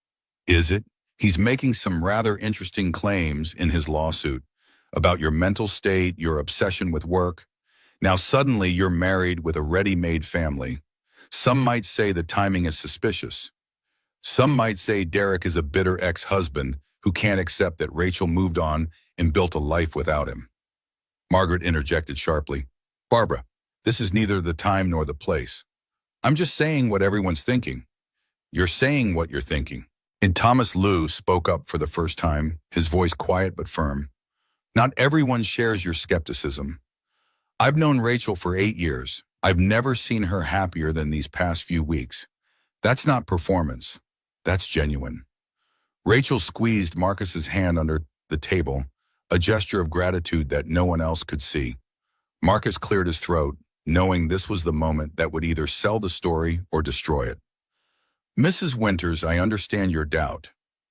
Is it? He's making some rather interesting claims in his lawsuit about your mental state, your obsession with work. Now suddenly you're married with a ready-made family. Some might say the timing is suspicious. Some might say Derek is a bitter ex-husband who can't accept that Rachel moved on and built a life without him. Margaret interjected sharply. Barbara, this is neither the time nor the place. I'm just saying what everyone's thinking. You're saying what you're thinking. And Thomas Liu spoke up for the first time, his voice quiet but firm. Not everyone shares your skepticism. I've known Rachel for 8 years. I've never seen her happier than these past few weeks. That's not performance. That's genuine. Rachel squeezed Marcus's hand under the table, a gesture of gratitude that no one else could see. Marcus cleared his throat, knowing this was the moment that would either sell the story or destroy it. Mrs. Winters, I understand your doubt.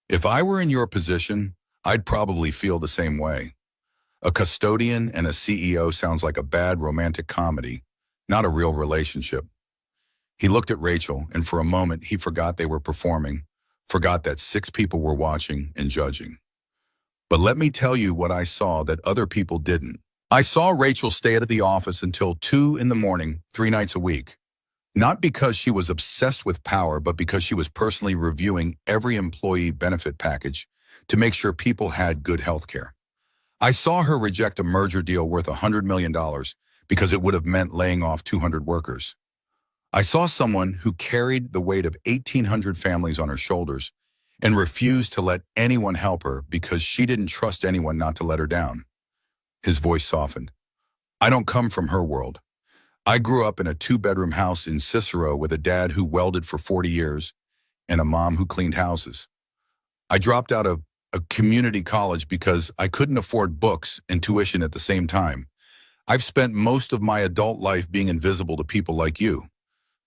If I were in your position, I'd probably feel the same way. A custodian and a CEO sounds like a bad romantic comedy, not a real relationship. He looked at Rachel, and for a moment he forgot they were performing, forgot that 6 people were watching and judging. But let me tell you what I saw that other people didn't. I saw Rachel stay at the office until 2 in the morning, 3 nights a week. Not because she was obsessed with power, but because she was personally reviewing every employee benefit package to make sure people had good health care. I saw her reject a merger deal worth $100 million because it would have meant laying off 200 workers. I saw someone who carried the weight of 1,800 families on her shoulders and refused to let anyone help her because she didn't trust anyone not to let her down. His voice softened. I don't come from her world. I grew up in a 2-bedroom house in Cicero with a dad who welded for 40 years and a mom who cleaned houses. I dropped out of a community college because I couldn't afford books and tuition at the same time. I've spent most of my adult life being invisible to people like you,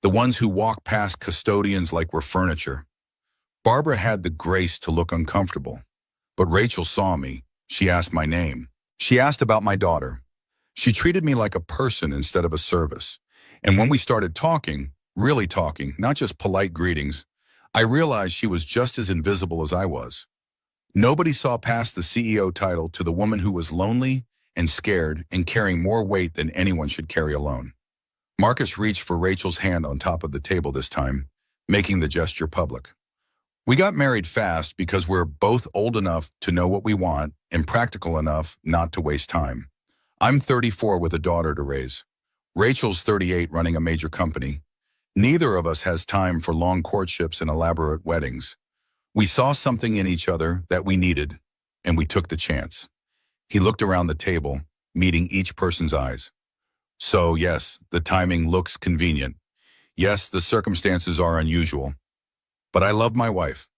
the ones who walk past custodians like we're furniture. Barbara had the grace to look uncomfortable, but Rachel saw me. She asked my name. She asked about my daughter. She treated me like a person instead of a service. And when we started talking, really talking, not just polite greetings, I realized she was just as invisible as I was. Nobody saw past the CEO title to the woman who was lonely and scared and carrying more weight than anyone should carry alone. Marcus reached for Rachel's hand on top of the table this time, making the gesture public. We got married fast because we're both old enough to know what we want and practical enough not to waste time. I'm 34 with a daughter to raise. Rachel's 38 running a major company. Neither of us has time for long courtships and elaborate weddings. We saw something in each other that we needed, and we took the chance. He looked around the table, meeting each person's eyes. So yes, the timing looks convenient. Yes, the circumstances are unusual. But I love my wife.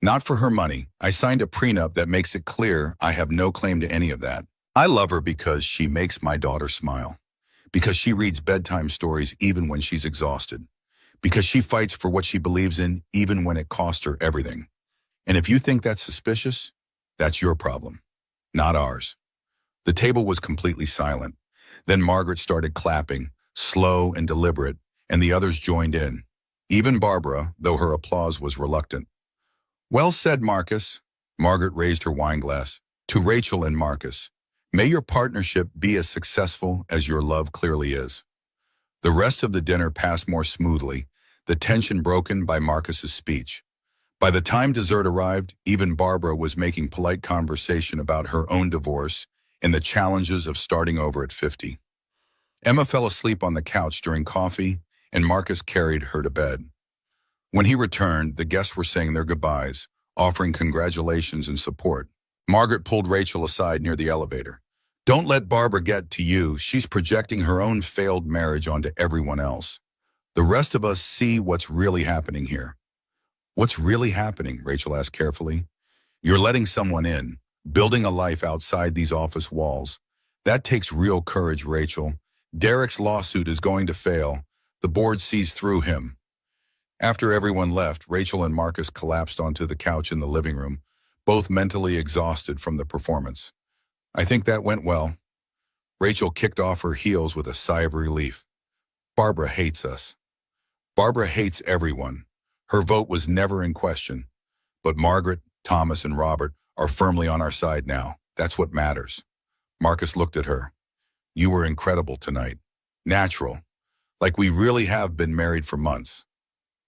Not for her money. I signed a prenup that makes it clear I have no claim to any of that. I love her because she makes my daughter smile. Because she reads bedtime stories even when she's exhausted. Because she fights for what she believes in even when it costs her everything. And if you think that's suspicious, that's your problem, not ours. The table was completely silent. Then Margaret started clapping, slow and deliberate, and the others joined in. Even Barbara, though her applause was reluctant. Well said, Marcus. Margaret raised her wine glass. To Rachel and Marcus, may your partnership be as successful as your love clearly is. The rest of the dinner passed more smoothly, the tension broken by Marcus's speech. By the time dessert arrived, even Barbara was making polite conversation about her own divorce and the challenges of starting over at 50. Emma fell asleep on the couch during coffee, and Marcus carried her to bed. When he returned, the guests were saying their goodbyes, offering congratulations and support. Margaret pulled Rachel aside near the elevator. Don't let Barbara get to you. She's projecting her own failed marriage onto everyone else. The rest of us see what's really happening here. What's really happening? Rachel asked carefully. You're letting someone in, building a life outside these office walls. That takes real courage, Rachel. Derek's lawsuit is going to fail. The board sees through him. After everyone left, Rachel and Marcus collapsed onto the couch in the living room, both mentally exhausted from the performance. I think that went well. Rachel kicked off her heels with a sigh of relief. Barbara hates us. Barbara hates everyone. Her vote was never in question. But Margaret, Thomas, and Robert are firmly on our side now. That's what matters. Marcus looked at her. You were incredible tonight. Natural. Like we really have been married for months.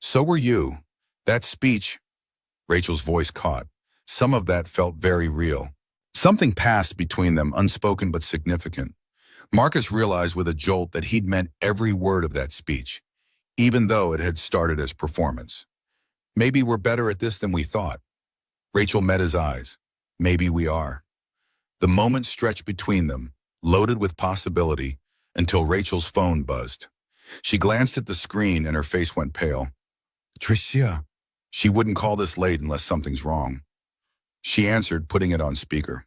So were you. That speech, Rachel's voice caught. Some of that felt very real. Something passed between them, unspoken but significant. Marcus realized with a jolt that he'd meant every word of that speech, even though it had started as performance. Maybe we're better at this than we thought. Rachel met his eyes. Maybe we are. The moment stretched between them, loaded with possibility, until Rachel's phone buzzed. She glanced at the screen and her face went pale. Tricia. She wouldn't call this late unless something's wrong. She answered, putting it on speaker.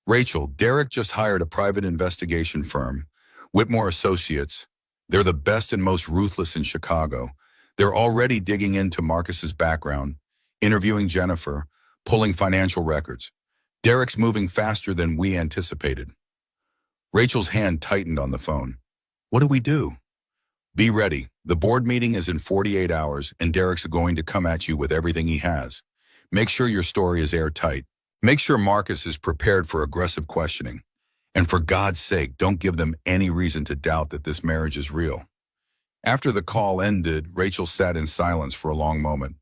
Rachel, Derek just hired a private investigation firm, Whitmore Associates. They're the best and most ruthless in Chicago. They're already digging into Marcus's background, interviewing Jennifer, pulling financial records. Derek's moving faster than we anticipated. Rachel's hand tightened on the phone. What do we do? Be ready. The board meeting is in 48 hours, and Derek's going to come at you with everything he has. Make sure your story is airtight. Make sure Marcus is prepared for aggressive questioning. And for God's sake, don't give them any reason to doubt that this marriage is real. After the call ended, Rachel sat in silence for a long moment.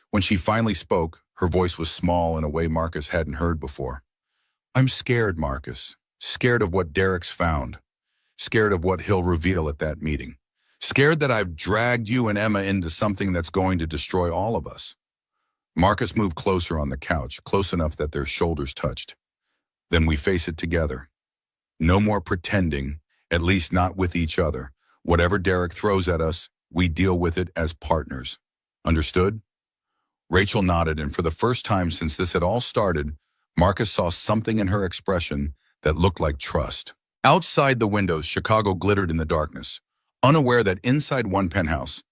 When she finally spoke, her voice was small in a way Marcus hadn't heard before. I'm scared, Marcus. Scared of what Derek's found. Scared of what he'll reveal at that meeting. Scared that I've dragged you and Emma into something that's going to destroy all of us. Marcus moved closer on the couch, close enough that their shoulders touched. Then we face it together. No more pretending, at least not with each other. Whatever Derek throws at us, we deal with it as partners. Understood? Rachel nodded, and for the first time since this had all started, Marcus saw something in her expression that looked like trust. Outside the windows, Chicago glittered in the darkness, unaware that inside one penthouse,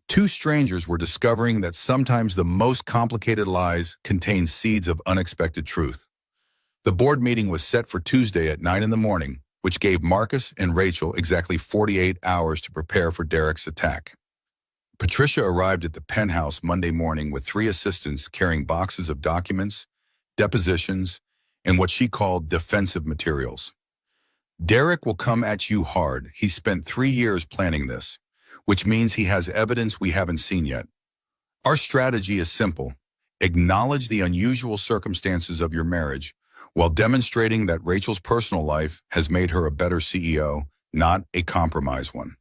two strangers were discovering that sometimes the most complicated lies contain seeds of unexpected truth. The board meeting was set for Tuesday at 9 in the morning, which gave Marcus and Rachel exactly 48 hours to prepare for Derek's attack. Patricia arrived at the penthouse Monday morning with 3 assistants carrying boxes of documents, depositions, and what she called defensive materials. Derek will come at you hard. He spent 3 years planning this, which means he has evidence we haven't seen yet. Our strategy is simple. Acknowledge the unusual circumstances of your marriage while demonstrating that Rachel's personal life has made her a better CEO, not a compromised one.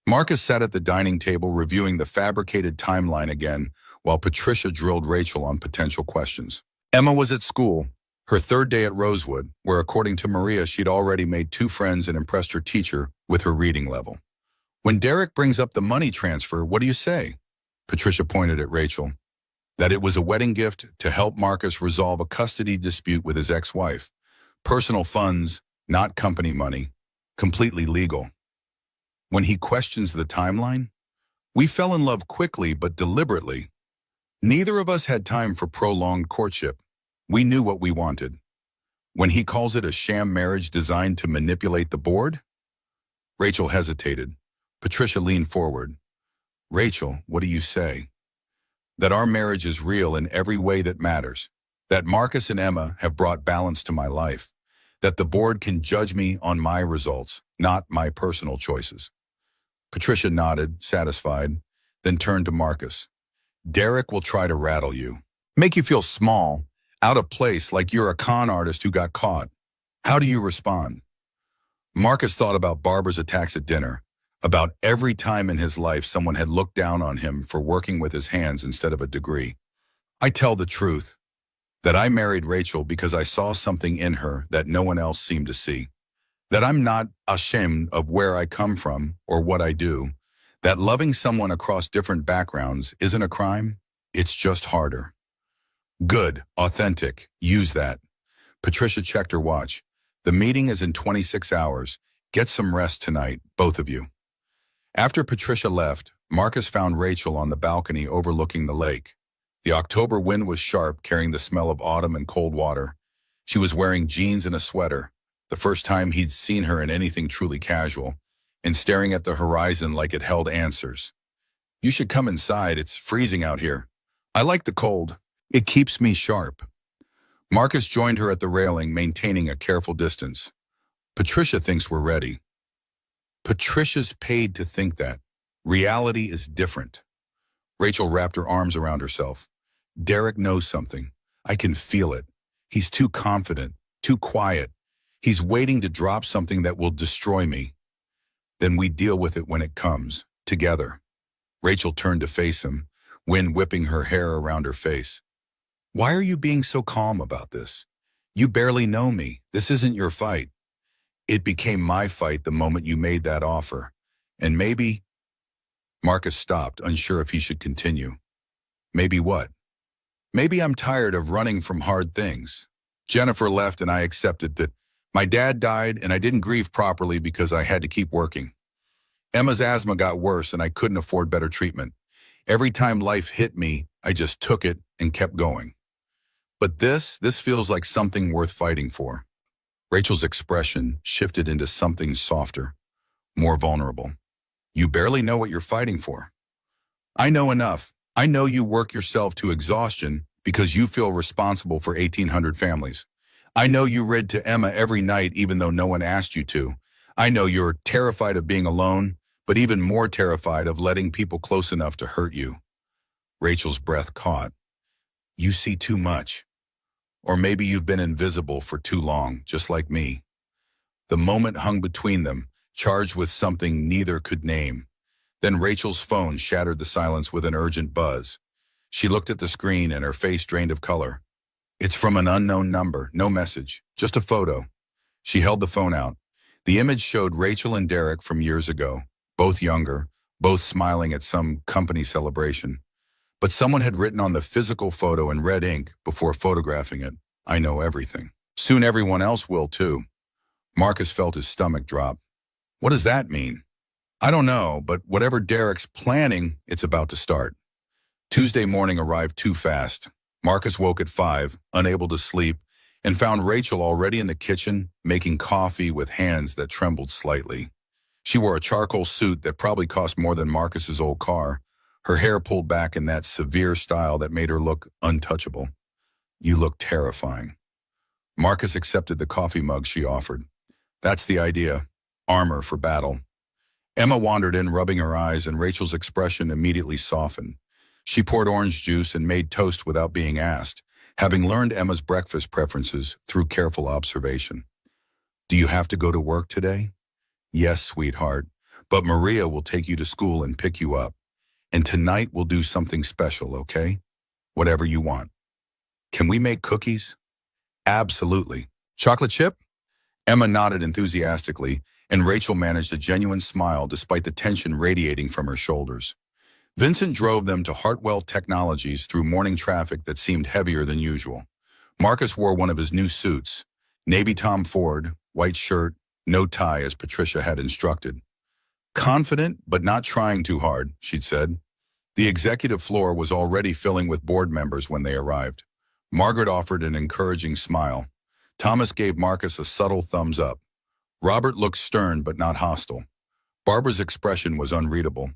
Marcus sat at the dining table reviewing the fabricated timeline again while Patricia drilled Rachel on potential questions. Emma was at school, her 3rd day at Rosewood, where according to Maria she'd already made 2 friends and impressed her teacher with her reading level. When Derek brings up the money transfer, what do you say? Patricia pointed at Rachel. That it was a wedding gift to help Marcus resolve a custody dispute with his ex-wife. Personal funds, not company money. Completely legal. When he questions the timeline, we fell in love quickly but deliberately. Neither of us had time for prolonged courtship. We knew what we wanted. When he calls it a sham marriage designed to manipulate the board? Rachel hesitated. Patricia leaned forward. Rachel, what do you say? That our marriage is real in every way that matters. That Marcus and Emma have brought balance to my life. That the board can judge me on my results, not my personal choices. Patricia nodded, satisfied, then turned to Marcus. Derek will try to rattle you. Make you feel small, out of place, like you're a con artist who got caught. How do you respond? Marcus thought about Barbara's attacks at dinner, about every time in his life someone had looked down on him for working with his hands instead of a degree. I tell the truth, that I married Rachel because I saw something in her that no one else seemed to see. That I'm not ashamed of where I come from or what I do. That loving someone across different backgrounds isn't a crime, it's just harder. Good, authentic, use that. Patricia checked her watch. The meeting is in 26 hours. Get some rest tonight, both of you. After Patricia left, Marcus found Rachel on the balcony overlooking the lake. The October wind was sharp, carrying the smell of autumn and cold water. She was wearing jeans and a sweater, the first time he'd seen her in anything truly casual, and staring at the horizon like it held answers. "You should come inside, it's freezing out here." "I like the cold. It keeps me sharp." Marcus joined her at the railing, maintaining a careful distance. "Patricia thinks we're ready." Patricia's paid to think that. Reality is different. Rachel wrapped her arms around herself. "Derek knows something. I can feel it. He's too confident, too quiet. He's waiting to drop something that will destroy me. Then we deal with it when it comes, together." Rachel turned to face him, wind whipping her hair around her face. "Why are you being so calm about this? You barely know me. This isn't your fight." "It became my fight the moment you made that offer. And maybe—" Marcus stopped, unsure if he should continue. "Maybe what?" "Maybe I'm tired of running from hard things. Jennifer left and I accepted that. My dad died and I didn't grieve properly because I had to keep working. Emma's asthma got worse and I couldn't afford better treatment. Every time life hit me, I just took it and kept going. But this feels like something worth fighting for." Rachel's expression shifted into something softer, more vulnerable. "You barely know what you're fighting for." "I know enough. I know you work yourself to exhaustion because you feel responsible for 1,800 families. I know you read to Emma every night even though no one asked you to. I know you're terrified of being alone, but even more terrified of letting people close enough to hurt you." Rachel's breath caught. "You see too much. Or maybe you've been invisible for too long, just like me." The moment hung between them, charged with something neither could name. Then Rachel's phone shattered the silence with an urgent buzz. She looked at the screen and her face drained of color. "It's from an unknown number, no message, just a photo." She held the phone out. The image showed Rachel and Derek from years ago, both younger, both smiling at some company celebration. But someone had written on the physical photo in red ink before photographing it, "I know everything. Soon everyone else will too." Marcus felt his stomach drop. "What does that mean?" "I don't know, but whatever Derek's planning, it's about to start." Tuesday morning arrived too fast. Marcus woke at 5, unable to sleep, and found Rachel already in the kitchen, making coffee with hands that trembled slightly. She wore a charcoal suit that probably cost more than Marcus's old car, her hair pulled back in that severe style that made her look untouchable. "You look terrifying." Marcus accepted the coffee mug she offered. "That's the idea. Armor for battle." Emma wandered in, rubbing her eyes, and Rachel's expression immediately softened. She poured orange juice and made toast without being asked, having learned Emma's breakfast preferences through careful observation. "Do you have to go to work today?" "Yes, sweetheart, but Maria will take you to school and pick you up. And tonight we'll do something special, okay? Whatever you want." "Can we make cookies?" "Absolutely." "Chocolate chip?" Emma nodded enthusiastically, and Rachel managed a genuine smile despite the tension radiating from her shoulders. Vincent drove them to Hartwell Technologies through morning traffic that seemed heavier than usual. Marcus wore one of his new suits, navy Tom Ford, white shirt, no tie as Patricia had instructed. "Confident, but not trying too hard," she'd said. The executive floor was already filling with board members when they arrived. Margaret offered an encouraging smile. Thomas gave Marcus a subtle thumbs up. Robert looked stern but not hostile. Barbara's expression was unreadable.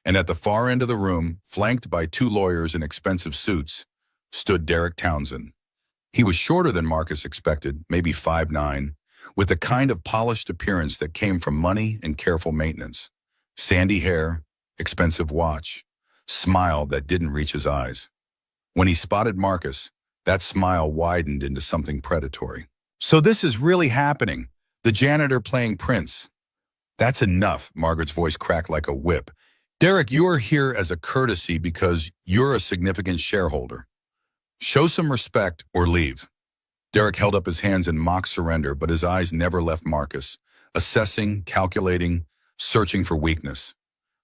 And at the far end of the room, flanked by 2 lawyers in expensive suits, stood Derek Townsend. He was shorter than Marcus expected, maybe 5'9", with the kind of polished appearance that came from money and careful maintenance. Sandy hair, expensive watch, smile that didn't reach his eyes. When he spotted Marcus, that smile widened into something predatory. "So this is really happening. The janitor playing Prince." "That's enough," Margaret's voice cracked like a whip. "Derek, you're here as a courtesy because you're a significant shareholder. Show some respect or leave." Derek held up his hands in mock surrender, but his eyes never left Marcus, assessing, calculating, searching for weakness.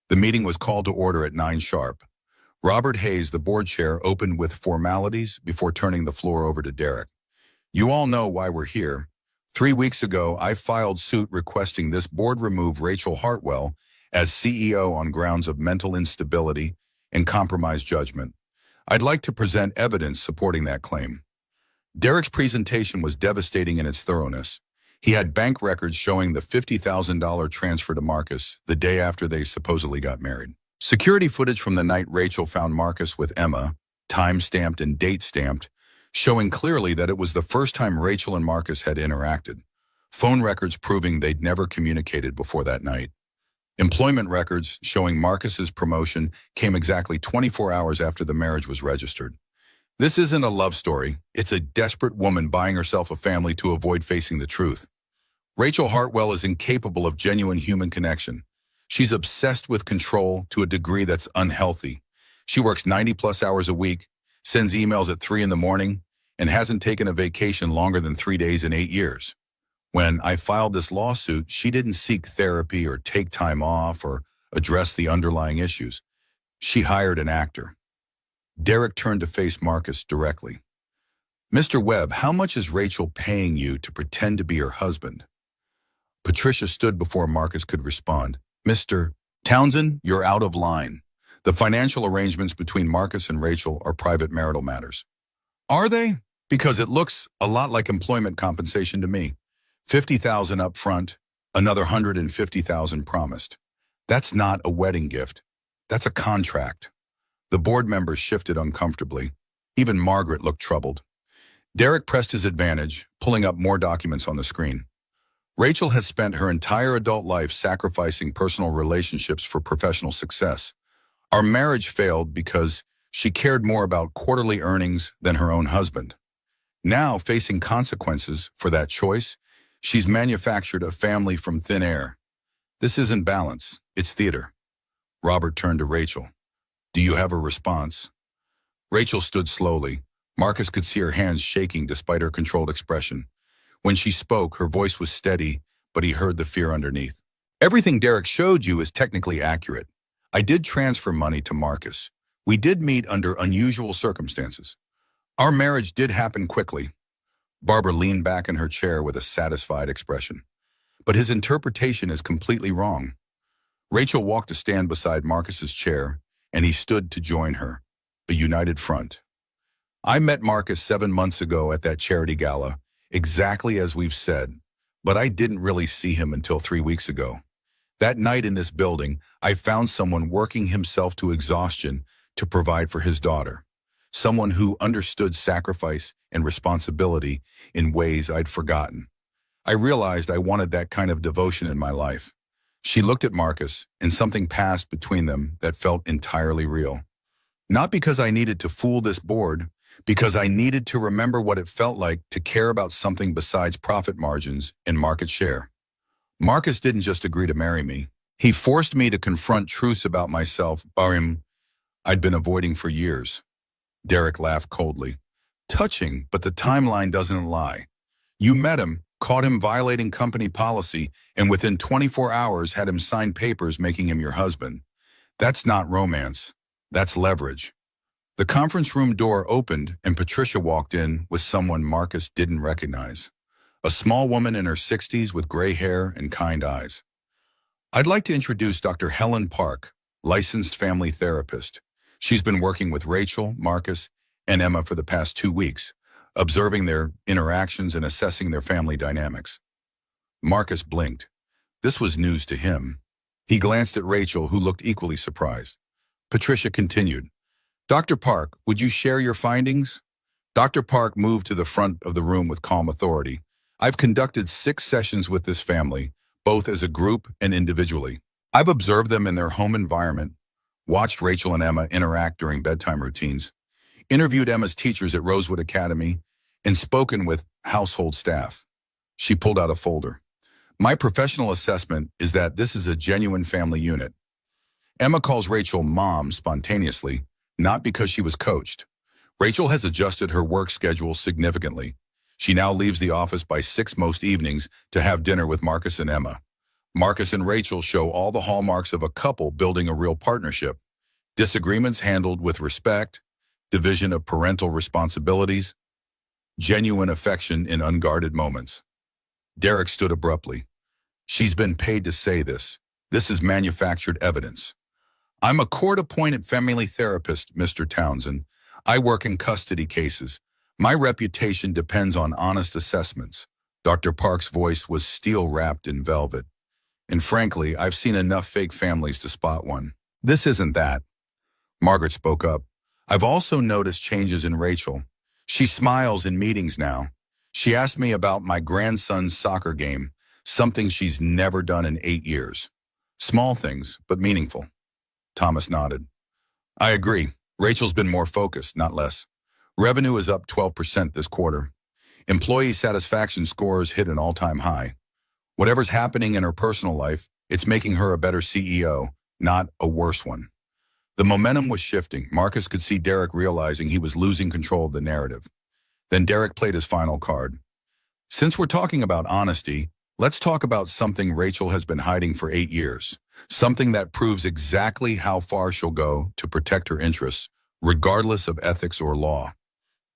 The meeting was called to order at 9 sharp. Robert Hayes, the board chair, opened with formalities before turning the floor over to Derek. "You all know why we're here. 3 weeks ago, I filed suit requesting this board remove Rachel Hartwell as CEO on grounds of mental instability and compromised judgment. I'd like to present evidence supporting that claim. Derek's presentation was devastating in its thoroughness. He had bank records showing the $50,000 transfer to Marcus the day after they supposedly got married. Security footage from the night Rachel found Marcus with Emma, time-stamped and date-stamped, showing clearly that it was the first time Rachel and Marcus had interacted. Phone records proving they'd never communicated before that night. Employment records showing Marcus's promotion came exactly 24 hours after the marriage was registered. This isn't a love story. It's a desperate woman buying herself a family to avoid facing the truth. Rachel Hartwell is incapable of genuine human connection. She's obsessed with control to a degree that's unhealthy. She works 90-plus hours a week, sends emails at 3 in the morning, and hasn't taken a vacation longer than 3 days in 8 years. When I filed this lawsuit, she didn't seek therapy or take time off or address the underlying issues. She hired an actor. Derek turned to face Marcus directly. "Mr. Webb, how much is Rachel paying you to pretend to be her husband?" Patricia stood before Marcus could respond. "Mr. Townsend, you're out of line. The financial arrangements between Marcus and Rachel are private marital matters." "Are they? Because it looks a lot like employment compensation to me. 50,000 up front, another 150,000 promised. That's not a wedding gift. That's a contract." The board members shifted uncomfortably. Even Margaret looked troubled. Derek pressed his advantage, pulling up more documents on the screen. "Rachel has spent her entire adult life sacrificing personal relationships for professional success. Our marriage failed because she cared more about quarterly earnings than her own husband. Now, facing consequences for that choice, she's manufactured a family from thin air. This isn't balance, it's theater." Robert turned to Rachel. "Do you have a response?" Rachel stood slowly. Marcus could see her hands shaking despite her controlled expression. When she spoke, her voice was steady, but he heard the fear underneath. "Everything Derek showed you is technically accurate. I did transfer money to Marcus. We did meet under unusual circumstances. Our marriage did happen quickly." Barbara leaned back in her chair with a satisfied expression. "But his interpretation is completely wrong." Rachel walked to stand beside Marcus's chair, and he stood to join her, a united front. "I met Marcus 7 months ago at that charity gala, exactly as we've said, but I didn't really see him until 3 weeks ago. That night in this building, I found someone working himself to exhaustion to provide for his daughter. Someone who understood sacrifice and responsibility in ways I'd forgotten. I realized I wanted that kind of devotion in my life." She looked at Marcus, and something passed between them that felt entirely real. "Not because I needed to fool this board, because I needed to remember what it felt like to care about something besides profit margins and market share. Marcus didn't just agree to marry me. He forced me to confront truths about myself, I'd been avoiding for years." Derek laughed coldly. "Touching, but the timeline doesn't lie. You met him, caught him violating company policy, and within 24 hours had him sign papers making him your husband. That's not romance. That's leverage." The conference room door opened and Patricia walked in with someone Marcus didn't recognize. A small woman in her 60s with gray hair and kind eyes. "I'd like to introduce Dr. Helen Park, licensed family therapist. She's been working with Rachel, Marcus, and Emma for the past 2 weeks, observing their interactions and assessing their family dynamics." Marcus blinked. This was news to him. He glanced at Rachel, who looked equally surprised. Patricia continued, "Dr. Park, would you share your findings?" Dr. Park moved to the front of the room with calm authority. "I've conducted 6 sessions with this family, both as a group and individually. I've observed them in their home environment, watched Rachel and Emma interact during bedtime routines, interviewed Emma's teachers at Rosewood Academy, and spoken with household staff." She pulled out a folder. "My professional assessment is that this is a genuine family unit. Emma calls Rachel mom spontaneously, not because she was coached. Rachel has adjusted her work schedule significantly. She now leaves the office by 6 most evenings to have dinner with Marcus and Emma. Marcus and Rachel show all the hallmarks of a couple building a real partnership. Disagreements handled with respect, division of parental responsibilities, genuine affection in unguarded moments." Derek stood abruptly. "She's been paid to say this. This is manufactured evidence. I'm a court-appointed family therapist, Mr. Townsend. I work in custody cases. My reputation depends on honest assessments. Dr. Park's voice was steel-wrapped in velvet. And frankly, I've seen enough fake families to spot one. This isn't that. Margaret spoke up. I've also noticed changes in Rachel. She smiles in meetings now. She asked me about my grandson's soccer game, something she's never done in 8 years. Small things, but meaningful. Thomas nodded. I agree. Rachel's been more focused, not less. Revenue is up 12% this quarter. Employee satisfaction scores hit an all-time high. Whatever's happening in her personal life, it's making her a better CEO, not a worse one. The momentum was shifting. Marcus could see Derek realizing he was losing control of the narrative. Then Derek played his final card. Since we're talking about honesty, let's talk about something Rachel has been hiding for 8 years. Something that proves exactly how far she'll go to protect her interests, regardless of ethics or law.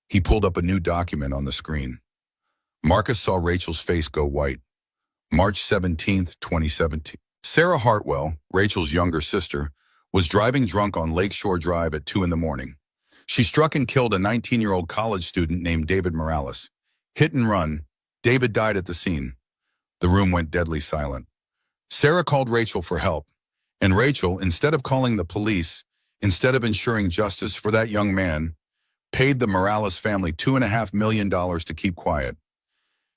He pulled up a new document on the screen. Marcus saw Rachel's face go white. March 17th, 2017. Sarah Hartwell, Rachel's younger sister, was driving drunk on Lakeshore Drive at 2 in the morning. She struck and killed a 19-year-old college student named David Morales. Hit and run. David died at the scene. The room went deadly silent. Sarah called Rachel for help, and Rachel, instead of calling the police, instead of ensuring justice for that young man, paid the Morales family $2.5 million to keep quiet.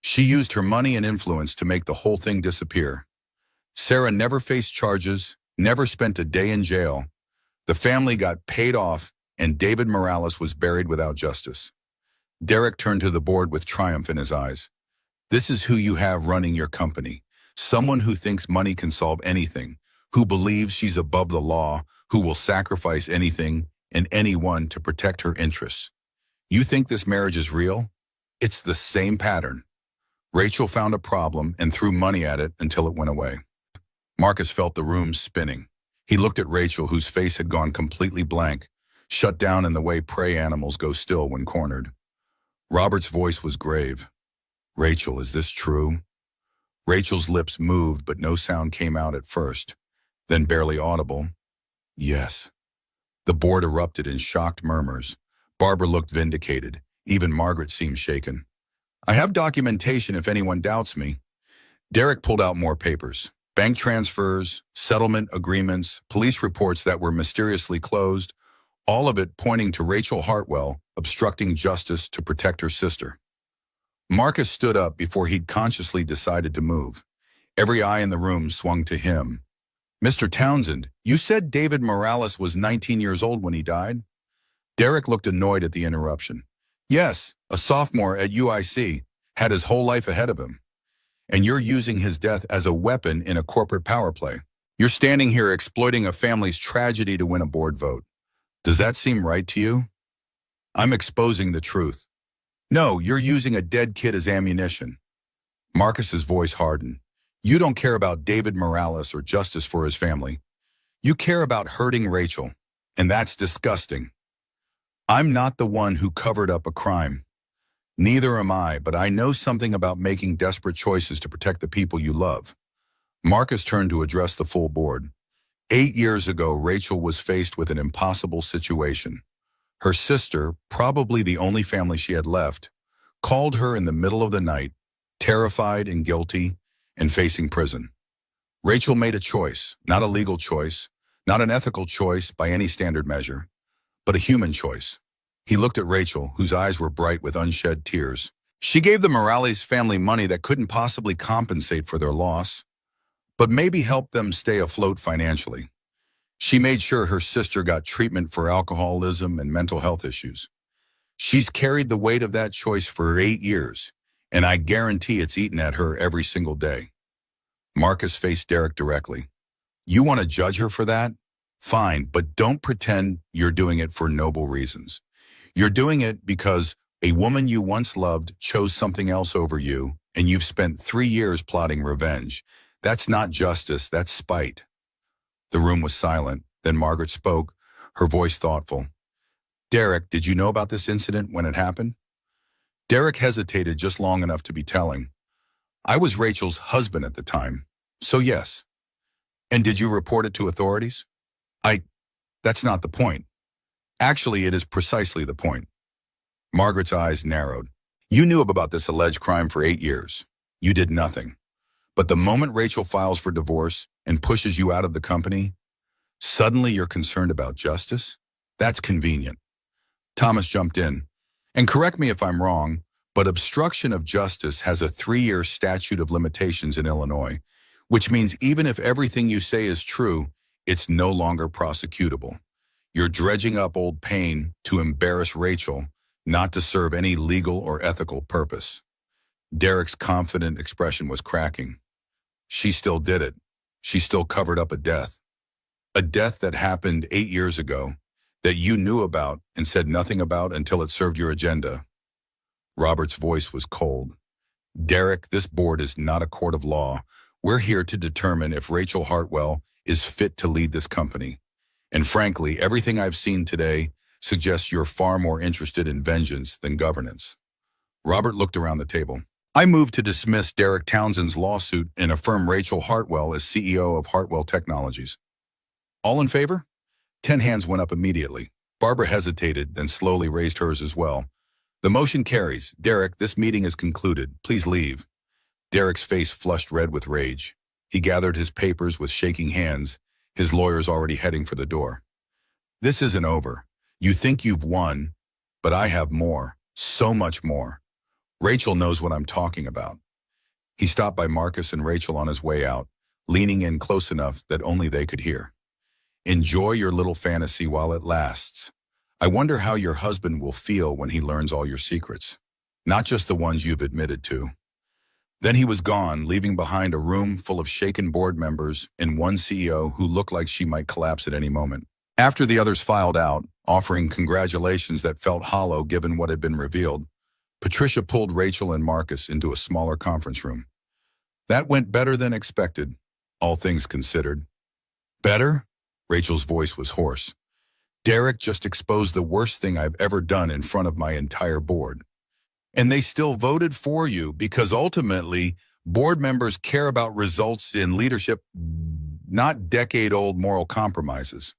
She used her money and influence to make the whole thing disappear. Sarah never faced charges, never spent a day in jail. The family got paid off, and David Morales was buried without justice. Derek turned to the board with triumph in his eyes. This is who you have running your company. Someone who thinks money can solve anything, who believes she's above the law, who will sacrifice anything and anyone to protect her interests. You think this marriage is real? It's the same pattern. Rachel found a problem and threw money at it until it went away. Marcus felt the room spinning. He looked at Rachel, whose face had gone completely blank, shut down in the way prey animals go still when cornered. Robert's voice was grave. Rachel, is this true? Rachel's lips moved, but no sound came out at first. Then barely audible. Yes. The board erupted in shocked murmurs. Barbara looked vindicated. Even Margaret seemed shaken. I have documentation if anyone doubts me. Derek pulled out more papers. Bank transfers, settlement agreements, police reports that were mysteriously closed, all of it pointing to Rachel Hartwell obstructing justice to protect her sister. Marcus stood up before he'd consciously decided to move. Every eye in the room swung to him. Mr. Townsend, you said David Morales was 19 years old when he died? Derek looked annoyed at the interruption. Yes, a sophomore at UIC, had his whole life ahead of him. And you're using his death as a weapon in a corporate power play. You're standing here exploiting a family's tragedy to win a board vote. Does that seem right to you? I'm exposing the truth. No, you're using a dead kid as ammunition. Marcus's voice hardened. You don't care about David Morales or justice for his family. You care about hurting Rachel, and that's disgusting. I'm not the one who covered up a crime. Neither am I, but I know something about making desperate choices to protect the people you love. Marcus turned to address the full board. 8 years ago, Rachel was faced with an impossible situation. Her sister, probably the only family she had left, called her in the middle of the night, terrified and guilty, and facing prison. Rachel made a choice, not a legal choice, not an ethical choice by any standard measure, but a human choice. He looked at Rachel, whose eyes were bright with unshed tears. She gave the Morales family money that couldn't possibly compensate for their loss, but maybe help them stay afloat financially. She made sure her sister got treatment for alcoholism and mental health issues. She's carried the weight of that choice for 8 years, and I guarantee it's eaten at her every single day. Marcus faced Derek directly. You want to judge her for that? Fine, but don't pretend you're doing it for noble reasons. You're doing it because a woman you once loved chose something else over you, and you've spent 3 years plotting revenge. That's not justice, that's spite. The room was silent. Then Margaret spoke, her voice thoughtful. Derek, did you know about this incident when it happened? Derek hesitated just long enough to be telling. I was Rachel's husband at the time, so yes. And did you report it to authorities? I, that's not the point. Actually, it is precisely the point. Margaret's eyes narrowed. You knew about this alleged crime for 8 years. You did nothing. But the moment Rachel files for divorce and pushes you out of the company, suddenly you're concerned about justice? That's convenient. Thomas jumped in. And correct me if I'm wrong, but obstruction of justice has a 3-year statute of limitations in Illinois, which means even if everything you say is true, it's no longer prosecutable. You're dredging up old pain to embarrass Rachel, not to serve any legal or ethical purpose. Derek's confident expression was cracking. She still did it. She still covered up a death. A death that happened 8 years ago, that you knew about and said nothing about until it served your agenda. Robert's voice was cold. Derek, this board is not a court of law. We're here to determine if Rachel Hartwell is fit to lead this company. And frankly, everything I've seen today suggests you're far more interested in vengeance than governance. Robert looked around the table. I move to dismiss Derek Townsend's lawsuit and affirm Rachel Hartwell as CEO of Hartwell Technologies. All in favor? 10 hands went up immediately. Barbara hesitated, then slowly raised hers as well. The motion carries. Derek, this meeting is concluded. Please leave. Derek's face flushed red with rage. He gathered his papers with shaking hands, his lawyers already heading for the door. This isn't over. You think you've won, but I have more, so much more. Rachel knows what I'm talking about. He stopped by Marcus and Rachel on his way out, leaning in close enough that only they could hear. Enjoy your little fantasy while it lasts. I wonder how your husband will feel when he learns all your secrets, not just the ones you've admitted to. Then he was gone, leaving behind a room full of shaken board members and one CEO who looked like she might collapse at any moment. After the others filed out, offering congratulations that felt hollow given what had been revealed, Patricia pulled Rachel and Marcus into a smaller conference room. That went better than expected, all things considered. Better? Rachel's voice was hoarse. Derek just exposed the worst thing I've ever done in front of my entire board. And they still voted for you because ultimately, board members care about results in leadership, not decade-old moral compromises.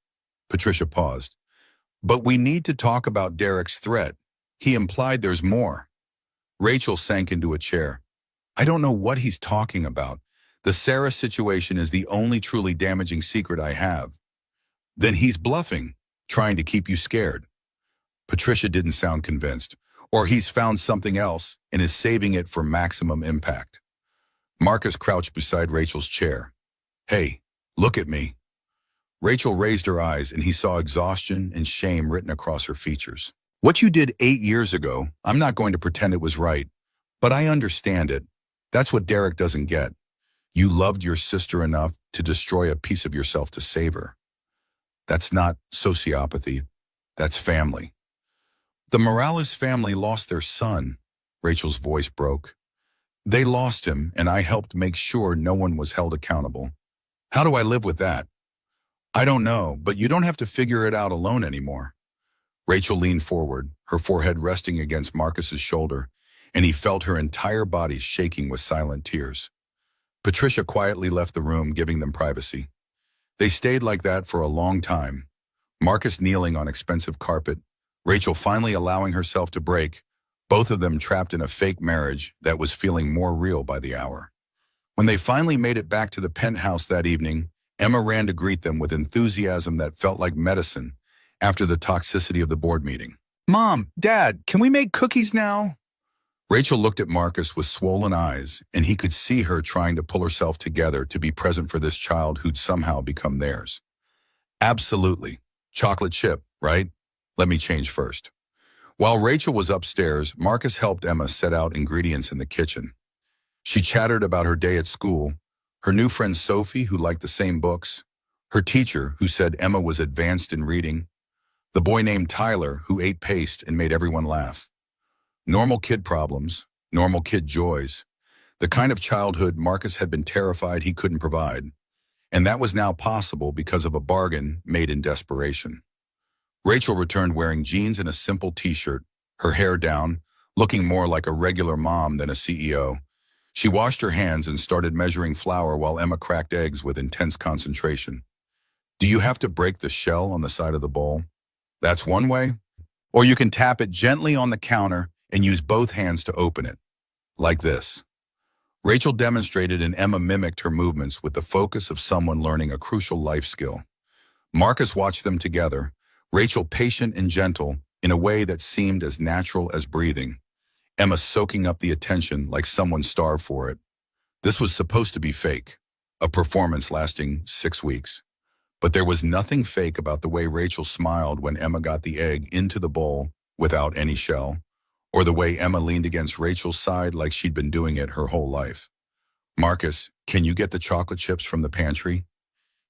Patricia paused. But we need to talk about Derek's threat. He implied there's more. Rachel sank into a chair. I don't know what he's talking about. The Sarah situation is the only truly damaging secret I have. Then he's bluffing, trying to keep you scared. Patricia didn't sound convinced. Or he's found something else and is saving it for maximum impact. Marcus crouched beside Rachel's chair. Hey, look at me. Rachel raised her eyes and he saw exhaustion and shame written across her features. What you did 8 years ago, I'm not going to pretend it was right, but I understand it. That's what Derek doesn't get. You loved your sister enough to destroy a piece of yourself to save her. That's not sociopathy. That's family. The Morales family lost their son. Rachel's voice broke. They lost him, and I helped make sure no one was held accountable. How do I live with that? I don't know, but you don't have to figure it out alone anymore. Rachel leaned forward, her forehead resting against Marcus's shoulder, and he felt her entire body shaking with silent tears. Patricia quietly left the room, giving them privacy. They stayed like that for a long time, Marcus kneeling on expensive carpet, Rachel finally allowing herself to break, both of them trapped in a fake marriage that was feeling more real by the hour. When they finally made it back to the penthouse that evening, Emma ran to greet them with enthusiasm that felt like medicine after the toxicity of the board meeting. Mom, Dad, can we make cookies now? Rachel looked at Marcus with swollen eyes, and he could see her trying to pull herself together to be present for this child who'd somehow become theirs. Absolutely. Chocolate chip, right? Let me change first. While Rachel was upstairs, Marcus helped Emma set out ingredients in the kitchen. She chattered about her day at school, her new friend Sophie, who liked the same books, her teacher, who said Emma was advanced in reading, the boy named Tyler, who ate paste and made everyone laugh. Normal kid problems, normal kid joys, the kind of childhood Marcus had been terrified he couldn't provide, and that was now possible because of a bargain made in desperation. Rachel returned wearing jeans and a simple t-shirt, her hair down, looking more like a regular mom than a CEO. She washed her hands and started measuring flour while Emma cracked eggs with intense concentration. Do you have to break the shell on the side of the bowl? That's one way. Or you can tap it gently on the counter and use both hands to open it. Like this. Rachel demonstrated and Emma mimicked her movements with the focus of someone learning a crucial life skill. Marcus watched them together, Rachel patient and gentle in a way that seemed as natural as breathing. Emma soaking up the attention like someone starved for it. This was supposed to be fake, a performance lasting 6 weeks. But there was nothing fake about the way Rachel smiled when Emma got the egg into the bowl without any shell, or the way Emma leaned against Rachel's side like she'd been doing it her whole life. Marcus, can you get the chocolate chips from the pantry?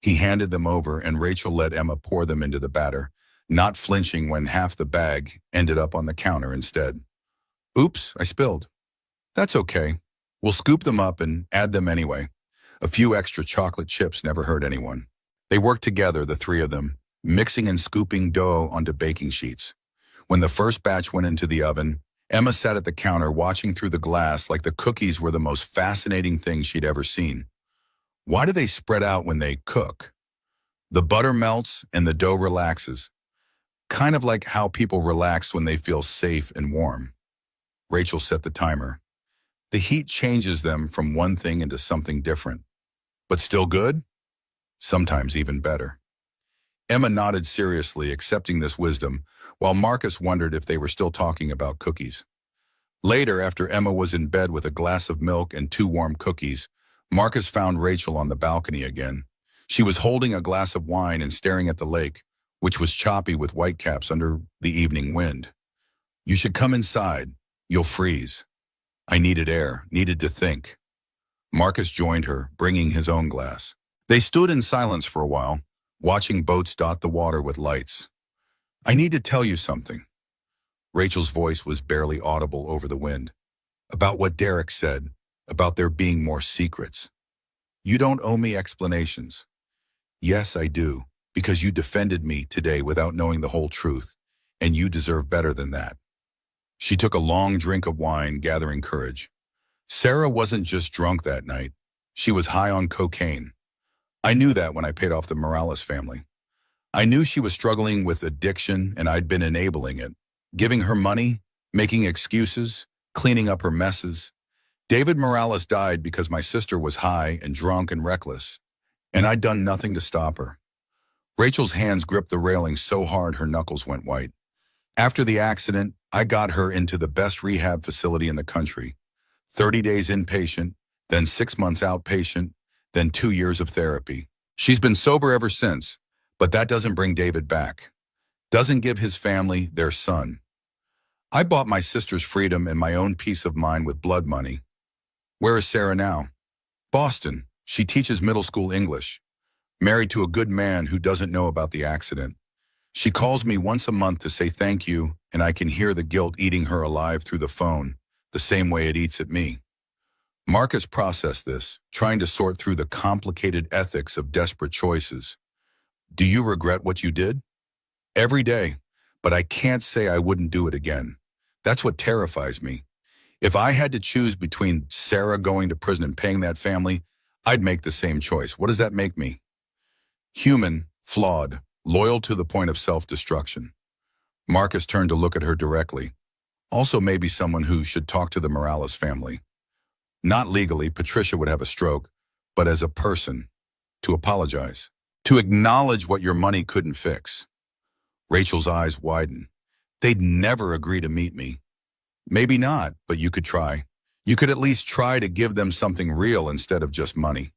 He handed them over and Rachel let Emma pour them into the batter, not flinching when half the bag ended up on the counter instead. Oops, I spilled. That's okay. We'll scoop them up and add them anyway. A few extra chocolate chips never hurt anyone. They worked together, the three of them, mixing and scooping dough onto baking sheets. When the first batch went into the oven, Emma sat at the counter watching through the glass like the cookies were the most fascinating thing she'd ever seen. Why do they spread out when they cook? The butter melts and the dough relaxes, kind of like how people relax when they feel safe and warm. Rachel set the timer. The heat changes them from one thing into something different. But still good? Sometimes even better. Emma nodded seriously, accepting this wisdom, while Marcus wondered if they were still talking about cookies. Later, after Emma was in bed with a glass of milk and 2 warm cookies, Marcus found Rachel on the balcony again. She was holding a glass of wine and staring at the lake, which was choppy with whitecaps under the evening wind. You should come inside. You'll freeze. I needed air, needed to think. Marcus joined her, bringing his own glass. They stood in silence for a while, watching boats dot the water with lights. I need to tell you something. Rachel's voice was barely audible over the wind. About what Derek said, about there being more secrets. You don't owe me explanations. Yes, I do, because you defended me today without knowing the whole truth, and you deserve better than that. She took a long drink of wine, gathering courage. Sarah wasn't just drunk that night. She was high on cocaine. I knew that when I paid off the Morales family. I knew she was struggling with addiction and I'd been enabling it, giving her money, making excuses, cleaning up her messes. David Morales died because my sister was high and drunk and reckless, and I'd done nothing to stop her. Rachel's hands gripped the railing so hard her knuckles went white. After the accident, I got her into the best rehab facility in the country. 30 days inpatient, then 6 months outpatient, then 2 years of therapy. She's been sober ever since, but that doesn't bring David back. Doesn't give his family their son. I bought my sister's freedom and my own peace of mind with blood money. Where is Sarah now? Boston. She teaches middle school English. Married to a good man who doesn't know about the accident. She calls me once a month to say thank you, and I can hear the guilt eating her alive through the phone, the same way it eats at me. Marcus processed this, trying to sort through the complicated ethics of desperate choices. Do you regret what you did? Every day, but I can't say I wouldn't do it again. That's what terrifies me. If I had to choose between Sarah going to prison and paying that family, I'd make the same choice. What does that make me? Human, flawed, loyal to the point of self-destruction. Marcus turned to look at her directly. Also maybe someone who should talk to the Morales family. Not legally, Patricia would have a stroke, but as a person, to apologize, to acknowledge what your money couldn't fix. Rachel's eyes widened. They'd never agree to meet me. Maybe not, but you could try. You could at least try to give them something real instead of just money.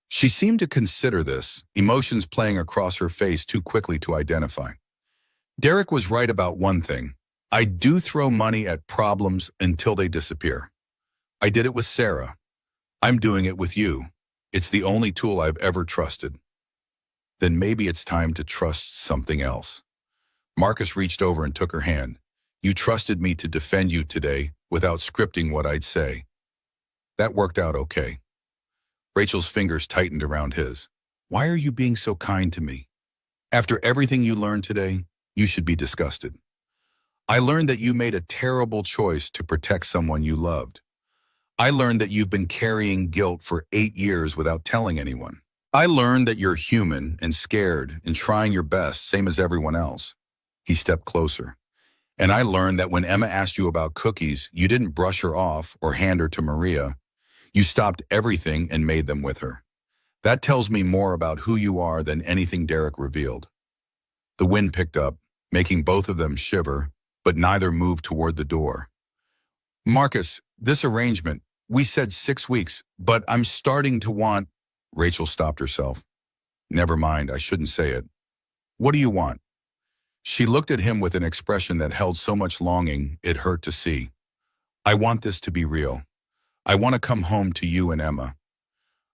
She seemed to consider this, emotions playing across her face too quickly to identify. Derek was right about one thing. I do throw money at problems until they disappear. I did it with Sarah. I'm doing it with you. It's the only tool I've ever trusted. Then maybe it's time to trust something else. Marcus reached over and took her hand. You trusted me to defend you today without scripting what I'd say. That worked out okay. Rachel's fingers tightened around his. Why are you being so kind to me? After everything you learned today, you should be disgusted. I learned that you made a terrible choice to protect someone you loved. I learned that you've been carrying guilt for 8 years without telling anyone. I learned that you're human and scared and trying your best, same as everyone else. He stepped closer. And I learned that when Emma asked you about cookies, you didn't brush her off or hand her to Maria. You stopped everything and made them with her. That tells me more about who you are than anything Derek revealed. The wind picked up, making both of them shiver, but neither moved toward the door. Marcus, this arrangement, we said 6 weeks, but I'm starting to want... Rachel stopped herself. Never mind, I shouldn't say it. What do you want? She looked at him with an expression that held so much longing it hurt to see. I want this to be real. I want to come home to you and Emma.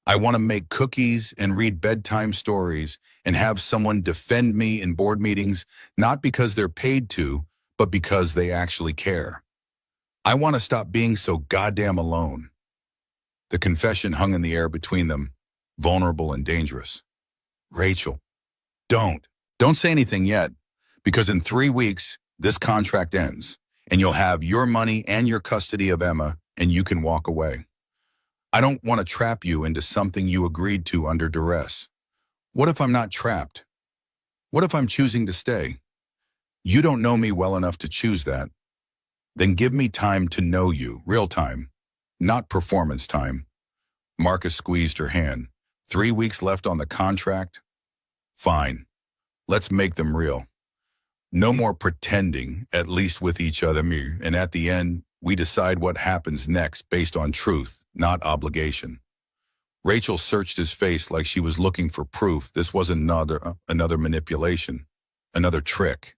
I want to make cookies and read bedtime stories and have someone defend me in board meetings, not because they're paid to, but because they actually care. I want to stop being so goddamn alone. The confession hung in the air between them, vulnerable and dangerous. Rachel, don't say anything yet, because in 3 weeks, this contract ends, and you'll have your money and your custody of Emma, and you can walk away. I don't want to trap you into something you agreed to under duress. What if I'm not trapped? What if I'm choosing to stay? You don't know me well enough to choose that. Then give me time to know you, real time, not performance time. Marcus squeezed her hand. 3 weeks left on the contract? Fine. Let's make them real. No more pretending, at least with each other, and at the end, we decide what happens next based on truth, not obligation. Rachel searched his face like she was looking for proof this was another manipulation, another trick.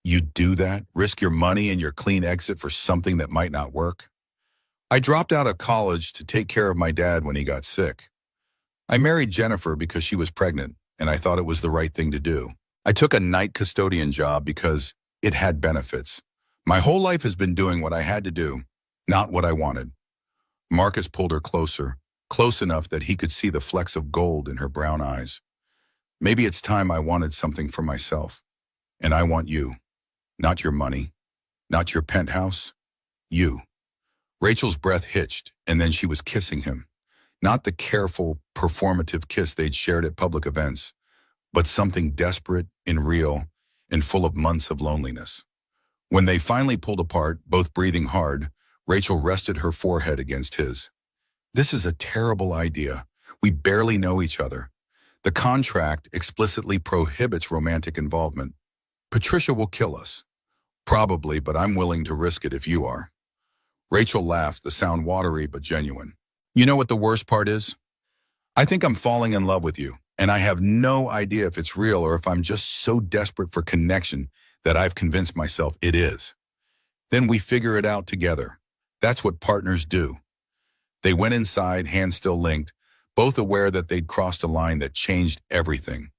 You'd do that? Risk your money and your clean exit for something that might not work? I dropped out of college to take care of my dad when he got sick. I married Jennifer because she was pregnant, and I thought it was the right thing to do. I took a night custodian job because it had benefits. My whole life has been doing what I had to do, not what I wanted. Marcus pulled her closer, close enough that he could see the flecks of gold in her brown eyes. Maybe it's time I wanted something for myself. And I want you. Not your money. Not your penthouse. You. Rachel's breath hitched, and then she was kissing him. Not the careful, performative kiss they'd shared at public events, but something desperate and real and full of months of loneliness. When they finally pulled apart, both breathing hard, Rachel rested her forehead against his. This is a terrible idea. We barely know each other. The contract explicitly prohibits romantic involvement. Patricia will kill us. Probably, but I'm willing to risk it if you are. Rachel laughed, the sound watery but genuine. You know what the worst part is? I think I'm falling in love with you, and I have no idea if it's real or if I'm just so desperate for connection that I've convinced myself it is. Then we figure it out together. That's what partners do. They went inside, hands still linked, both aware that they'd crossed a line that changed everything.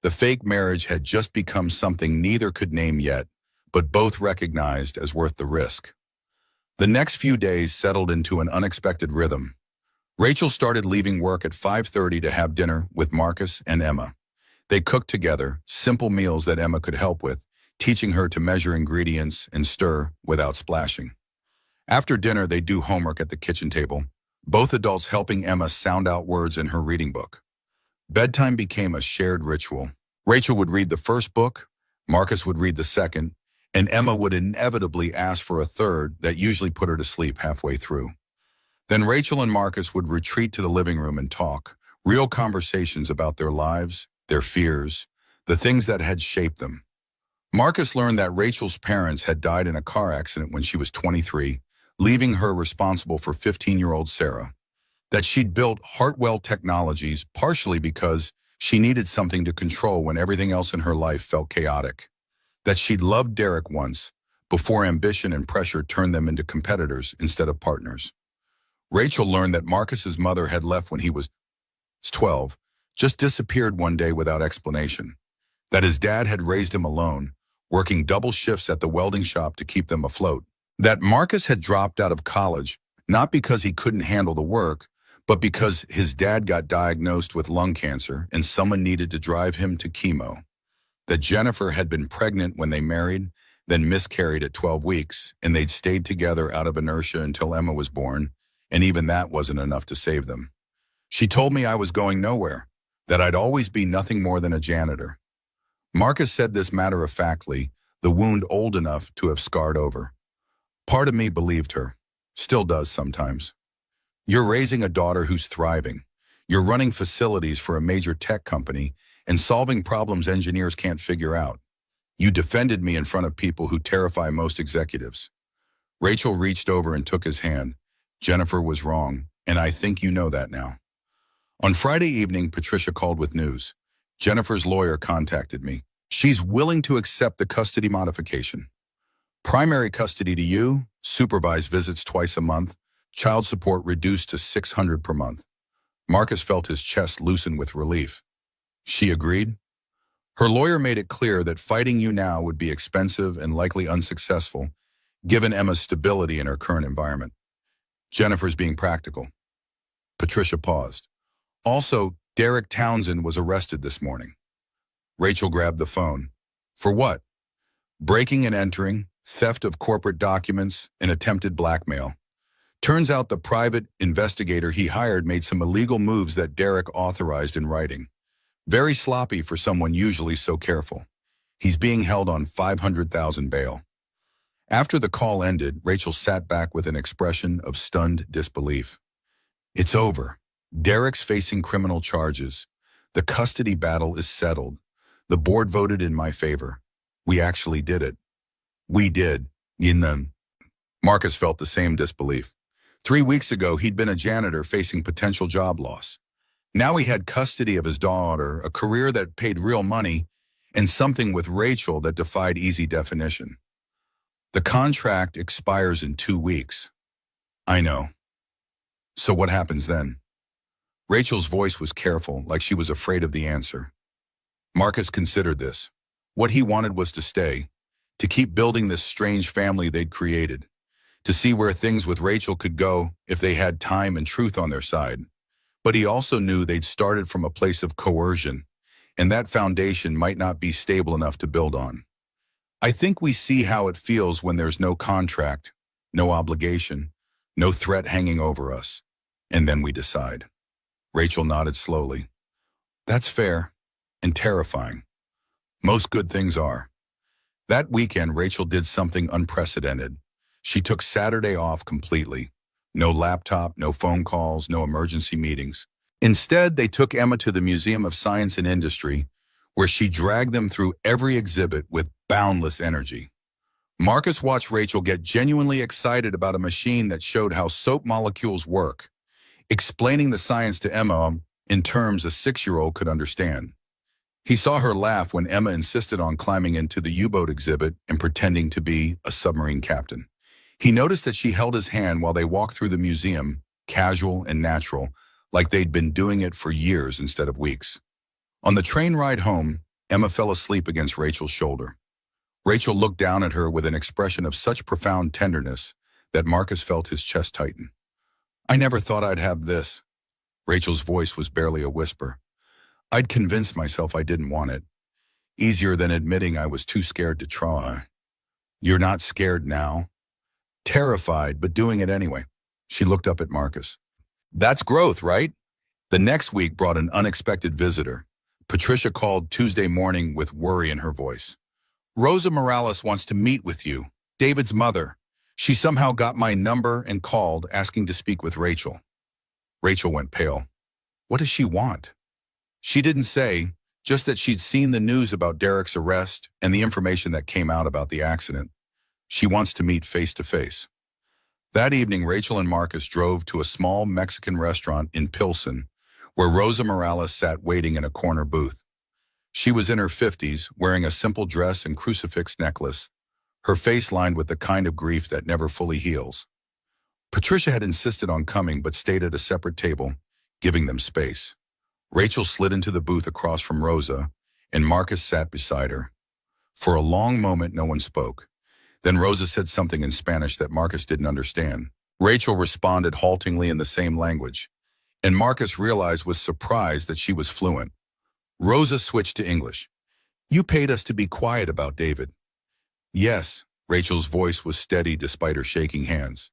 The fake marriage had just become something neither could name yet, but both recognized as worth the risk. The next few days settled into an unexpected rhythm. Rachel started leaving work at 5:30 to have dinner with Marcus and Emma. They cooked together, simple meals that Emma could help with, teaching her to measure ingredients and stir without splashing. After dinner, they'd do homework at the kitchen table, both adults helping Emma sound out words in her reading book. Bedtime became a shared ritual. Rachel would read the first book, Marcus would read the second, and Emma would inevitably ask for a third that usually put her to sleep halfway through. Then Rachel and Marcus would retreat to the living room and talk, real conversations about their lives, their fears, the things that had shaped them. Marcus learned that Rachel's parents had died in a car accident when she was 23, leaving her responsible for 15-year-old Sarah. That she'd built Hartwell Technologies partially because she needed something to control when everything else in her life felt chaotic. That she'd loved Derek once, before ambition and pressure turned them into competitors instead of partners. Rachel learned that Marcus's mother had left when he was 12, just disappeared one day without explanation. That his dad had raised him alone, working double shifts at the welding shop to keep them afloat. That Marcus had dropped out of college, not because he couldn't handle the work, but because his dad got diagnosed with lung cancer and someone needed to drive him to chemo. That Jennifer had been pregnant when they married, then miscarried at 12 weeks, and they'd stayed together out of inertia until Emma was born, and even that wasn't enough to save them. She told me I was going nowhere, that I'd always be nothing more than a janitor. Marcus said this matter-of-factly, the wound old enough to have scarred over. Part of me believed her, still does sometimes. You're raising a daughter who's thriving. You're running facilities for a major tech company and solving problems engineers can't figure out. You defended me in front of people who terrify most executives. Rachel reached over and took his hand. Jennifer was wrong, and I think you know that now. On Friday evening, Patricia called with news. Jennifer's lawyer contacted me. She's willing to accept the custody modification. Primary custody to you, supervised visits twice a month, child support reduced to $600 per month. Marcus felt his chest loosen with relief. She agreed. Her lawyer made it clear that fighting you now would be expensive and likely unsuccessful, given Emma's stability in her current environment. Jennifer's being practical. Patricia paused. Also, Derek Townsend was arrested this morning. Rachel grabbed the phone. For what? Breaking and entering, theft of corporate documents, and attempted blackmail. Turns out the private investigator he hired made some illegal moves that Derek authorized in writing. Very sloppy for someone usually so careful. He's being held on $500,000 bail. After the call ended, Rachel sat back with an expression of stunned disbelief. It's over. Derek's facing criminal charges. The custody battle is settled. The board voted in my favor. We actually did it. We did. Marcus felt the same disbelief. 3 weeks ago, he'd been a janitor facing potential job loss. Now he had custody of his daughter, a career that paid real money, and something with Rachel that defied easy definition. The contract expires in 2 weeks. I know. So what happens then? Rachel's voice was careful, like she was afraid of the answer. Marcus considered this. What he wanted was to stay, to keep building this strange family they'd created, to see where things with Rachel could go if they had time and truth on their side. But he also knew they'd started from a place of coercion, and that foundation might not be stable enough to build on. I think we see how it feels when there's no contract, no obligation, no threat hanging over us, and then we decide. Rachel nodded slowly. That's fair and terrifying. Most good things are. That weekend, Rachel did something unprecedented. She took Saturday off completely. No laptop, no phone calls, no emergency meetings. Instead, they took Emma to the Museum of Science and Industry, where she dragged them through every exhibit with boundless energy. Marcus watched Rachel get genuinely excited about a machine that showed how soap molecules work, explaining the science to Emma in terms a 6-year-old could understand. He saw her laugh when Emma insisted on climbing into the U-boat exhibit and pretending to be a submarine captain. He noticed that she held his hand while they walked through the museum, casual and natural, like they'd been doing it for years instead of weeks. On the train ride home, Emma fell asleep against Rachel's shoulder. Rachel looked down at her with an expression of such profound tenderness that Marcus felt his chest tighten. I never thought I'd have this. Rachel's voice was barely a whisper. I'd convinced myself I didn't want it. Easier than admitting I was too scared to try. You're not scared now? Terrified, but doing it anyway. She looked up at Marcus. That's growth, right? The next week brought an unexpected visitor. Patricia called Tuesday morning with worry in her voice. Rosa Morales wants to meet with you, David's mother. She somehow got my number and called, asking to speak with Rachel. Rachel went pale. What does she want? She didn't say, just that she'd seen the news about Derek's arrest and the information that came out about the accident. She wants to meet face to face. That evening, Rachel and Marcus drove to a small Mexican restaurant in Pilsen, where Rosa Morales sat waiting in a corner booth. She was in her 50s, wearing a simple dress and crucifix necklace, her face lined with the kind of grief that never fully heals. Patricia had insisted on coming but stayed at a separate table, giving them space. Rachel slid into the booth across from Rosa, and Marcus sat beside her. For a long moment, no one spoke. Then Rosa said something in Spanish that Marcus didn't understand. Rachel responded haltingly in the same language, and Marcus realized with surprise that she was fluent. Rosa switched to English. You paid us to be quiet about David. Yes, Rachel's voice was steady despite her shaking hands.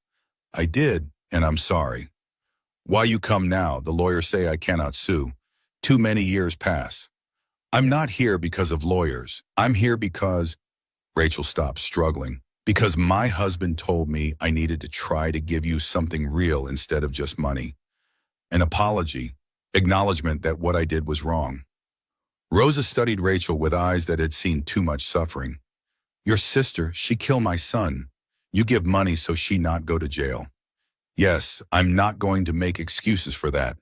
I did. and I'm sorry. Why you come now? The lawyers say I cannot sue. Too many years pass. I'm not here because of lawyers. I'm here because, Rachel stopped struggling, because my husband told me I needed to try to give you something real instead of just money. An apology, acknowledgement that what I did was wrong. Rosa studied Rachel with eyes that had seen too much suffering. Your sister, she killed my son. You give money so she not go to jail. Yes, I'm not going to make excuses for that.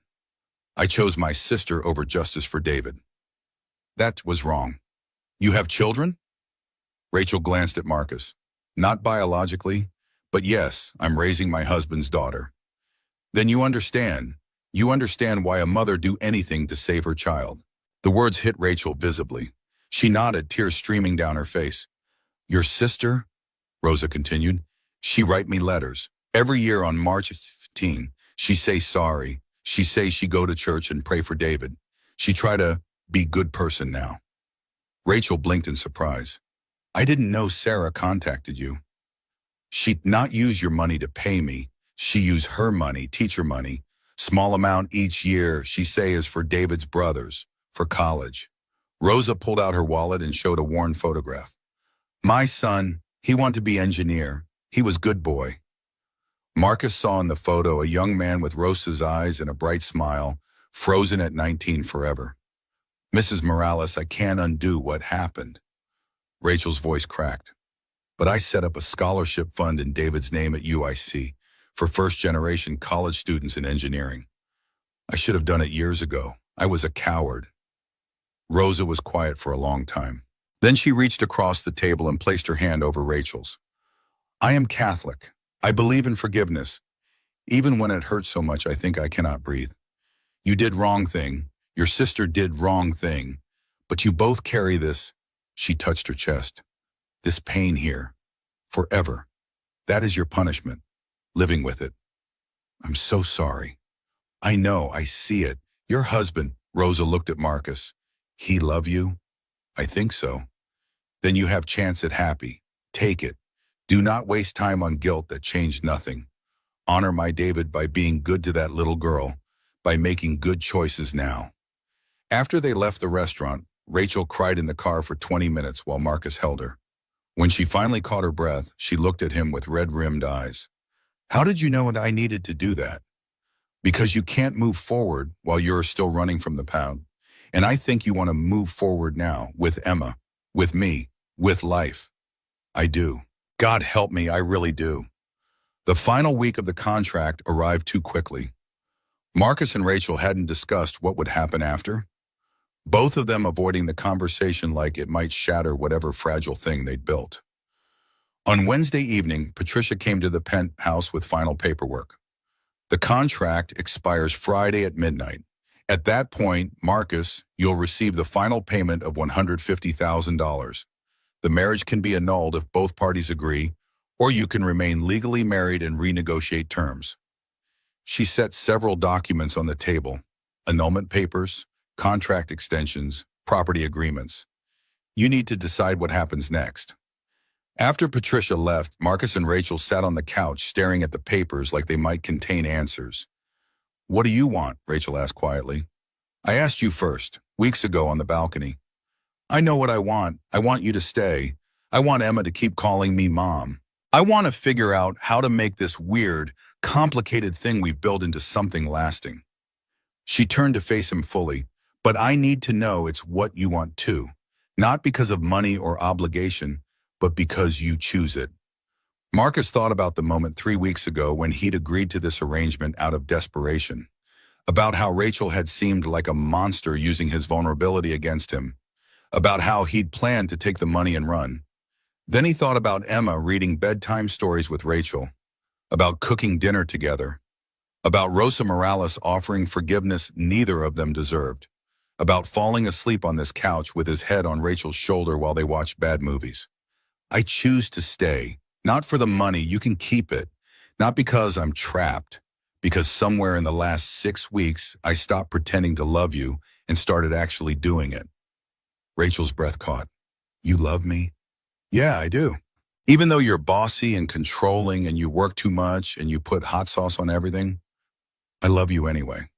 I chose my sister over justice for David. That was wrong. You have children? Rachel glanced at Marcus. Not biologically, but yes, I'm raising my husband's daughter. Then you understand. You understand why a mother do anything to save her child. The words hit Rachel visibly. She nodded, tears streaming down her face. Your sister, Rosa continued, she write me letters. Every year on March 15, she say sorry. She say she go to church and pray for David. She try to be good person now. Rachel blinked in surprise. I didn't know Sarah contacted you. She'd not use your money to pay me. She use her money, teacher money. Small amount each year, she say is for David's brothers, for college. Rosa pulled out her wallet and showed a worn photograph. My son, he want to be engineer. He was good boy. Marcus saw in the photo a young man with Rosa's eyes and a bright smile, frozen at 19 forever. Mrs. Morales, I can't undo what happened. Rachel's voice cracked. But I set up a scholarship fund in David's name at UIC for first-generation college students in engineering. I should have done it years ago. I was a coward. Rosa was quiet for a long time. Then she reached across the table and placed her hand over Rachel's. I am Catholic. I believe in forgiveness. Even when it hurts so much, I think I cannot breathe. You did wrong thing. Your sister did wrong thing. But you both carry this, she touched her chest, this pain here, forever. That is your punishment, living with it. I'm so sorry. I know, I see it. Your husband, Rosa looked at Marcus. He love you? I think so. Then you have chance at happy. Take it. Do not waste time on guilt that changed nothing. Honor my David by being good to that little girl, by making good choices now. After they left the restaurant, Rachel cried in the car for 20 minutes while Marcus held her. When she finally caught her breath, she looked at him with red-rimmed eyes. How did you know I needed to do that? Because you can't move forward while you're still running from the pound. And I think you want to move forward now, with Emma, with me, with life. I do. God help me, I really do. The final week of the contract arrived too quickly. Marcus and Rachel hadn't discussed what would happen after, both of them avoiding the conversation like it might shatter whatever fragile thing they'd built. On Wednesday evening, Patricia came to the penthouse with final paperwork. The contract expires Friday at midnight. At that point, Marcus, you'll receive the final payment of $150,000. The marriage can be annulled if both parties agree, or you can remain legally married and renegotiate terms. She set several documents on the table: annulment papers, contract extensions, property agreements. You need to decide what happens next. After Patricia left, Marcus and Rachel sat on the couch staring at the papers like they might contain answers. What do you want? Rachel asked quietly. I asked you first, weeks ago on the balcony. I know what I want. I want you to stay. I want Emma to keep calling me Mom. I want to figure out how to make this weird, complicated thing we've built into something lasting. She turned to face him fully. But I need to know it's what you want too. Not because of money or obligation, but because you choose it. Marcus thought about the moment 3 weeks ago when he'd agreed to this arrangement out of desperation, about how Rachel had seemed like a monster using his vulnerability against him, about how he'd planned to take the money and run. Then he thought about Emma reading bedtime stories with Rachel, about cooking dinner together, about Rosa Morales offering forgiveness neither of them deserved, about falling asleep on this couch with his head on Rachel's shoulder while they watched bad movies. I choose to stay, not for the money, you can keep it, not because I'm trapped, because somewhere in the last 6 weeks I stopped pretending to love you and started actually doing it. Rachel's breath caught. You love me? Yeah, I do. Even though you're bossy and controlling and you work too much and you put hot sauce on everything, I love you anyway.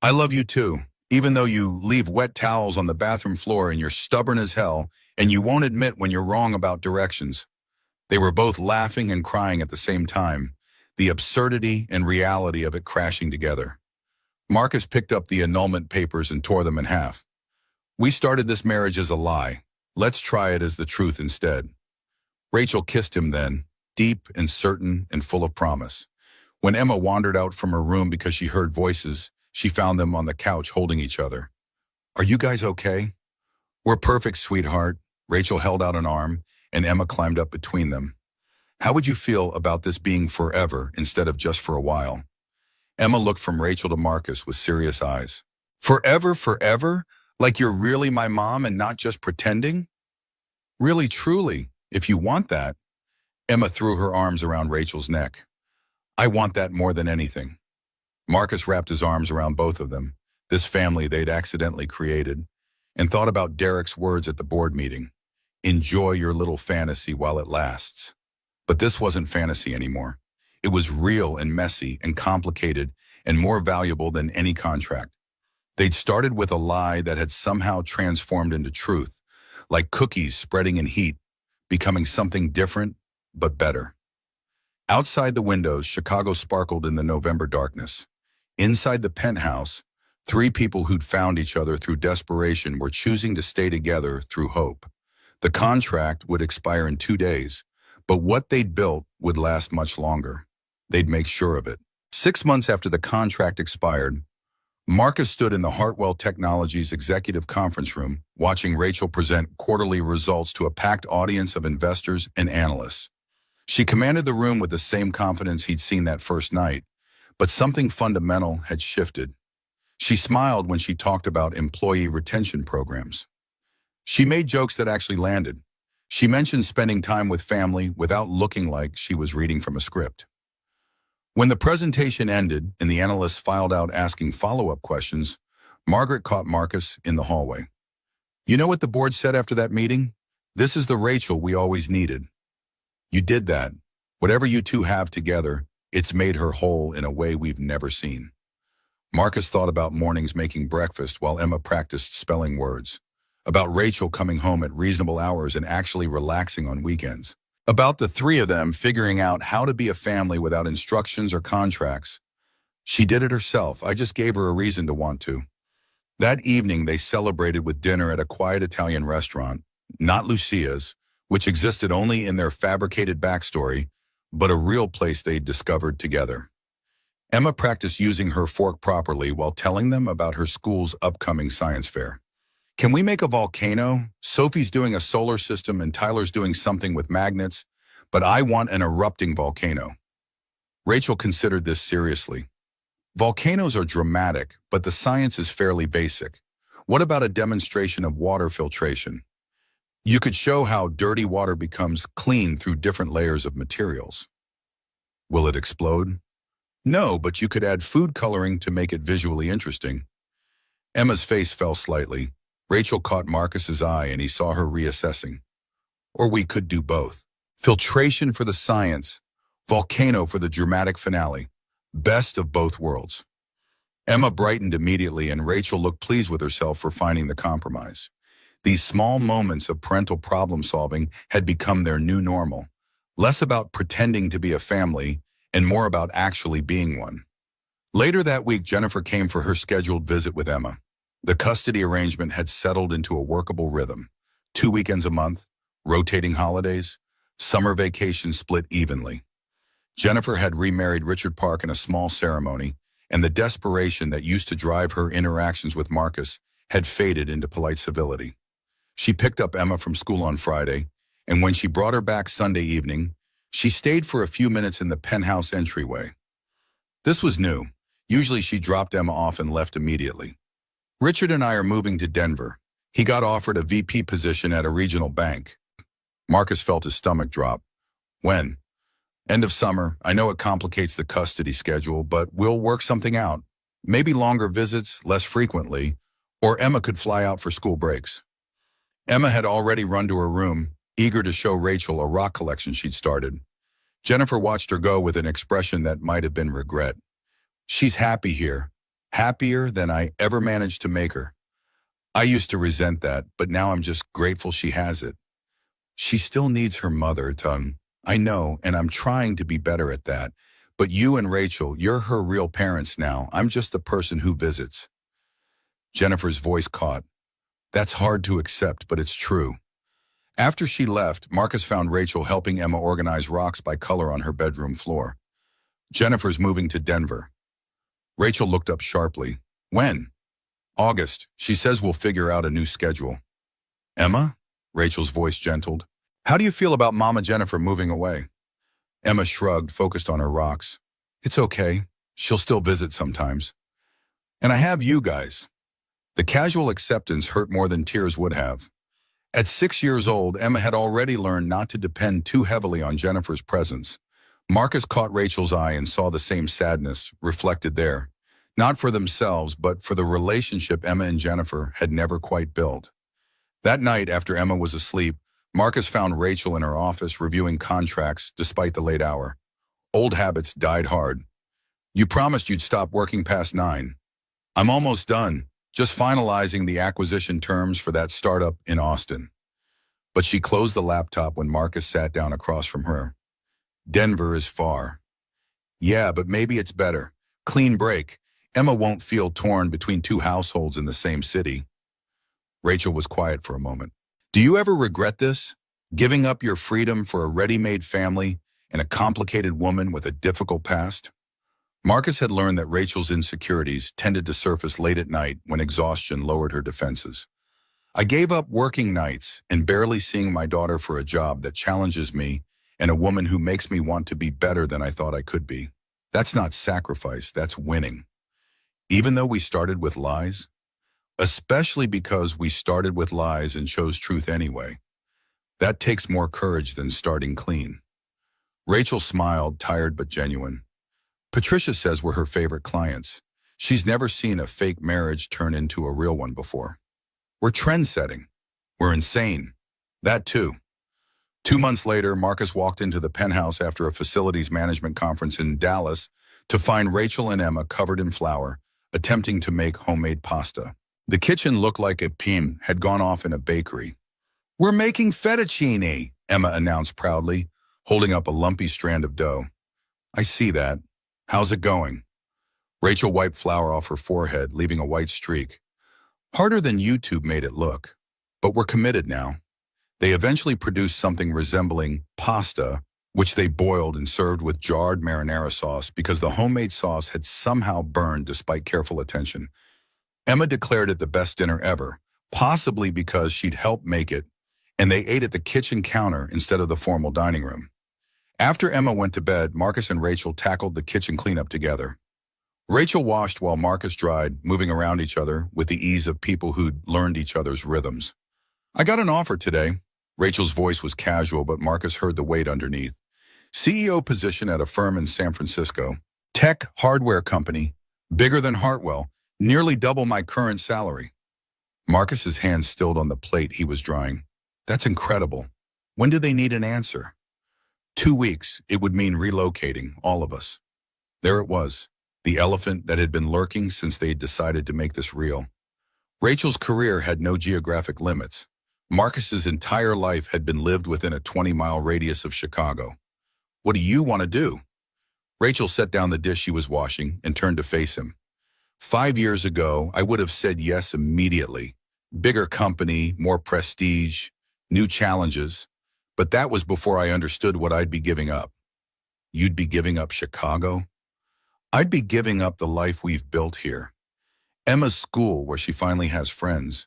I love you too, even though you leave wet towels on the bathroom floor and you're stubborn as hell and you won't admit when you're wrong about directions. They were both laughing and crying at the same time, the absurdity and reality of it crashing together. Marcus picked up the annulment papers and tore them in half. We started this marriage as a lie. Let's try it as the truth instead. Rachel kissed him then, deep and certain and full of promise. When Emma wandered out from her room because she heard voices, she found them on the couch holding each other. Are you guys okay? We're perfect, sweetheart. Rachel held out an arm, and Emma climbed up between them. How would you feel about this being forever instead of just for a while? Emma looked from Rachel to Marcus with serious eyes. Forever, forever? Like you're really my mom and not just pretending? Really, truly, if you want that. Emma threw her arms around Rachel's neck. I want that more than anything. Marcus wrapped his arms around both of them, this family they'd accidentally created, and thought about Derek's words at the board meeting. Enjoy your little fantasy while it lasts. But this wasn't fantasy anymore. It was real and messy and complicated and more valuable than any contract. They'd started with a lie that had somehow transformed into truth, like cookies spreading in heat, becoming something different, but better. Outside the windows, Chicago sparkled in the November darkness. Inside the penthouse, three people who'd found each other through desperation were choosing to stay together through hope. The contract would expire in 2 days, but what they'd built would last much longer. They'd make sure of it. 6 months after the contract expired, Marcus stood in the Hartwell Technologies executive conference room, watching Rachel present quarterly results to a packed audience of investors and analysts. She commanded the room with the same confidence he'd seen that first night, but something fundamental had shifted. She smiled when she talked about employee retention programs. She made jokes that actually landed. She mentioned spending time with family without looking like she was reading from a script. When the presentation ended and the analysts filed out asking follow-up questions, Margaret caught Marcus in the hallway. You know what the board said after that meeting? This is the Rachel we always needed. You did that. Whatever you two have together, it's made her whole in a way we've never seen. Marcus thought about mornings making breakfast while Emma practiced spelling words, about Rachel coming home at reasonable hours and actually relaxing on weekends, about the three of them figuring out how to be a family without instructions or contracts. She did it herself. I just gave her a reason to want to. That evening, they celebrated with dinner at a quiet Italian restaurant, not Lucia's, which existed only in their fabricated backstory, but a real place they'd discovered together. Emma practiced using her fork properly while telling them about her school's upcoming science fair. Can we make a volcano? Sophie's doing a solar system and Tyler's doing something with magnets, but I want an erupting volcano. Rachel considered this seriously. Volcanoes are dramatic, but the science is fairly basic. What about a demonstration of water filtration? You could show how dirty water becomes clean through different layers of materials. Will it explode? No, but you could add food coloring to make it visually interesting. Emma's face fell slightly. Rachel caught Marcus's eye and he saw her reassessing. Or we could do both. Filtration for the science, volcano for the dramatic finale. Best of both worlds. Emma brightened immediately and Rachel looked pleased with herself for finding the compromise. These small moments of parental problem solving had become their new normal. Less about pretending to be a family and more about actually being one. Later that week, Jennifer came for her scheduled visit with Emma. The custody arrangement had settled into a workable rhythm. 2 weekends a month, rotating holidays, summer vacations split evenly. Jennifer had remarried Richard Park in a small ceremony, and the desperation that used to drive her interactions with Marcus had faded into polite civility. She picked up Emma from school on Friday, and when she brought her back Sunday evening, she stayed for a few minutes in the penthouse entryway. This was new. Usually she dropped Emma off and left immediately. Richard and I are moving to Denver. He got offered a VP position at a regional bank. Marcus felt his stomach drop. When? End of summer. I know it complicates the custody schedule, but we'll work something out. Maybe longer visits, less frequently, or Emma could fly out for school breaks. Emma had already run to her room, eager to show Rachel a rock collection she'd started. Jennifer watched her go with an expression that might have been regret. She's happy here, happier than I ever managed to make her. I used to resent that, but now I'm just grateful she has it. She still needs her mother, Tung. I know, and I'm trying to be better at that. But you and Rachel, you're her real parents now. I'm just the person who visits. Jennifer's voice caught. That's hard to accept, but it's true. After she left, Marcus found Rachel helping Emma organize rocks by color on her bedroom floor. Jennifer's moving to Denver. Rachel looked up sharply. When? August. She says we'll figure out a new schedule. Emma? Rachel's voice gentled. How do you feel about Mama Jennifer moving away? Emma shrugged, focused on her rocks. It's okay. She'll still visit sometimes. And I have you guys. The casual acceptance hurt more than tears would have. At 6 years old, Emma had already learned not to depend too heavily on Jennifer's presence. Marcus caught Rachel's eye and saw the same sadness reflected there. Not for themselves, but for the relationship Emma and Jennifer had never quite built. That night, after Emma was asleep, Marcus found Rachel in her office reviewing contracts despite the late hour. Old habits died hard. You promised you'd stop working past 9. I'm almost done, just finalizing the acquisition terms for that startup in Austin. But she closed the laptop when Marcus sat down across from her. Denver is far. Yeah, but maybe it's better. Clean break. Emma won't feel torn between two households in the same city. Rachel was quiet for a moment. Do you ever regret this? Giving up your freedom for a ready-made family and a complicated woman with a difficult past? Marcus had learned that Rachel's insecurities tended to surface late at night when exhaustion lowered her defenses. I gave up working nights and barely seeing my daughter for a job that challenges me and a woman who makes me want to be better than I thought I could be. That's not sacrifice, that's winning. Even though we started with lies, especially because we started with lies and chose truth anyway. That takes more courage than starting clean. Rachel smiled, tired but genuine. Patricia says we're her favorite clients. She's never seen a fake marriage turn into a real one before. We're trend-setting. We're insane. That too. 2 months later, Marcus walked into the penthouse after a facilities management conference in Dallas to find Rachel and Emma covered in flour, attempting to make homemade pasta. The kitchen looked like a PM had gone off in a bakery. We're making fettuccine, Emma announced proudly, holding up a lumpy strand of dough. I see that. How's it going? Rachel wiped flour off her forehead, leaving a white streak. Harder than YouTube made it look. But we're committed now. They eventually produced something resembling pasta, which they boiled and served with jarred marinara sauce because the homemade sauce had somehow burned despite careful attention. Emma declared it the best dinner ever, possibly because she'd helped make it, and they ate at the kitchen counter instead of the formal dining room. After Emma went to bed, Marcus and Rachel tackled the kitchen cleanup together. Rachel washed while Marcus dried, moving around each other with the ease of people who'd learned each other's rhythms. I got an offer today. Rachel's voice was casual, but Marcus heard the weight underneath. CEO position at a firm in San Francisco. Tech hardware company, bigger than Hartwell, nearly double my current salary. Marcus's hands stilled on the plate he was drying. That's incredible. When do they need an answer? 2 weeks. It would mean relocating, all of us. There it was, the elephant that had been lurking since they had decided to make this real. Rachel's career had no geographic limits. Marcus's entire life had been lived within a 20-mile radius of Chicago. What do you want to do? Rachel set down the dish she was washing and turned to face him. 5 years ago, I would have said yes immediately. Bigger company, more prestige, new challenges. But that was before I understood what I'd be giving up. You'd be giving up Chicago? I'd be giving up the life we've built here. Emma's school, where she finally has friends.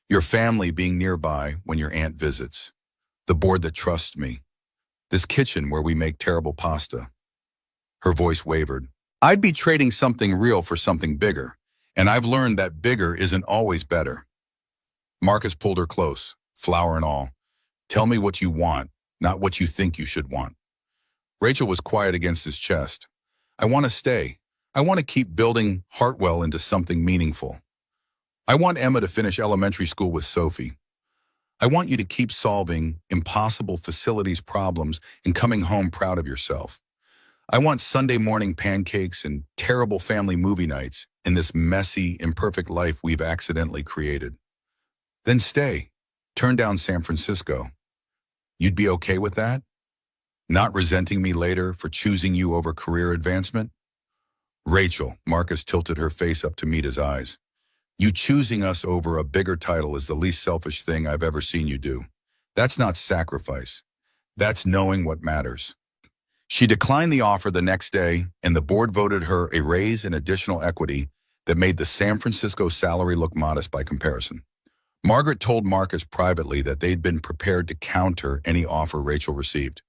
Your family being nearby when your aunt visits. The board that trusts me. This kitchen where we make terrible pasta. Her voice wavered. I'd be trading something real for something bigger, and I've learned that bigger isn't always better. Marcus pulled her close, flour and all. Tell me what you want, not what you think you should want. Rachel was quiet against his chest. I want to stay. I want to keep building Hartwell into something meaningful. I want Emma to finish elementary school with Sophie. I want you to keep solving impossible facilities problems and coming home proud of yourself. I want Sunday morning pancakes and terrible family movie nights in this messy, imperfect life we've accidentally created. Then stay. Turn down San Francisco. You'd be okay with that? Not resenting me later for choosing you over career advancement? Rachel, Marcus tilted her face up to meet his eyes. You choosing us over a bigger title is the least selfish thing I've ever seen you do. That's not sacrifice. That's knowing what matters. She declined the offer the next day, and the board voted her a raise and additional equity that made the San Francisco salary look modest by comparison. Margaret told Marcus privately that they'd been prepared to counter any offer Rachel received.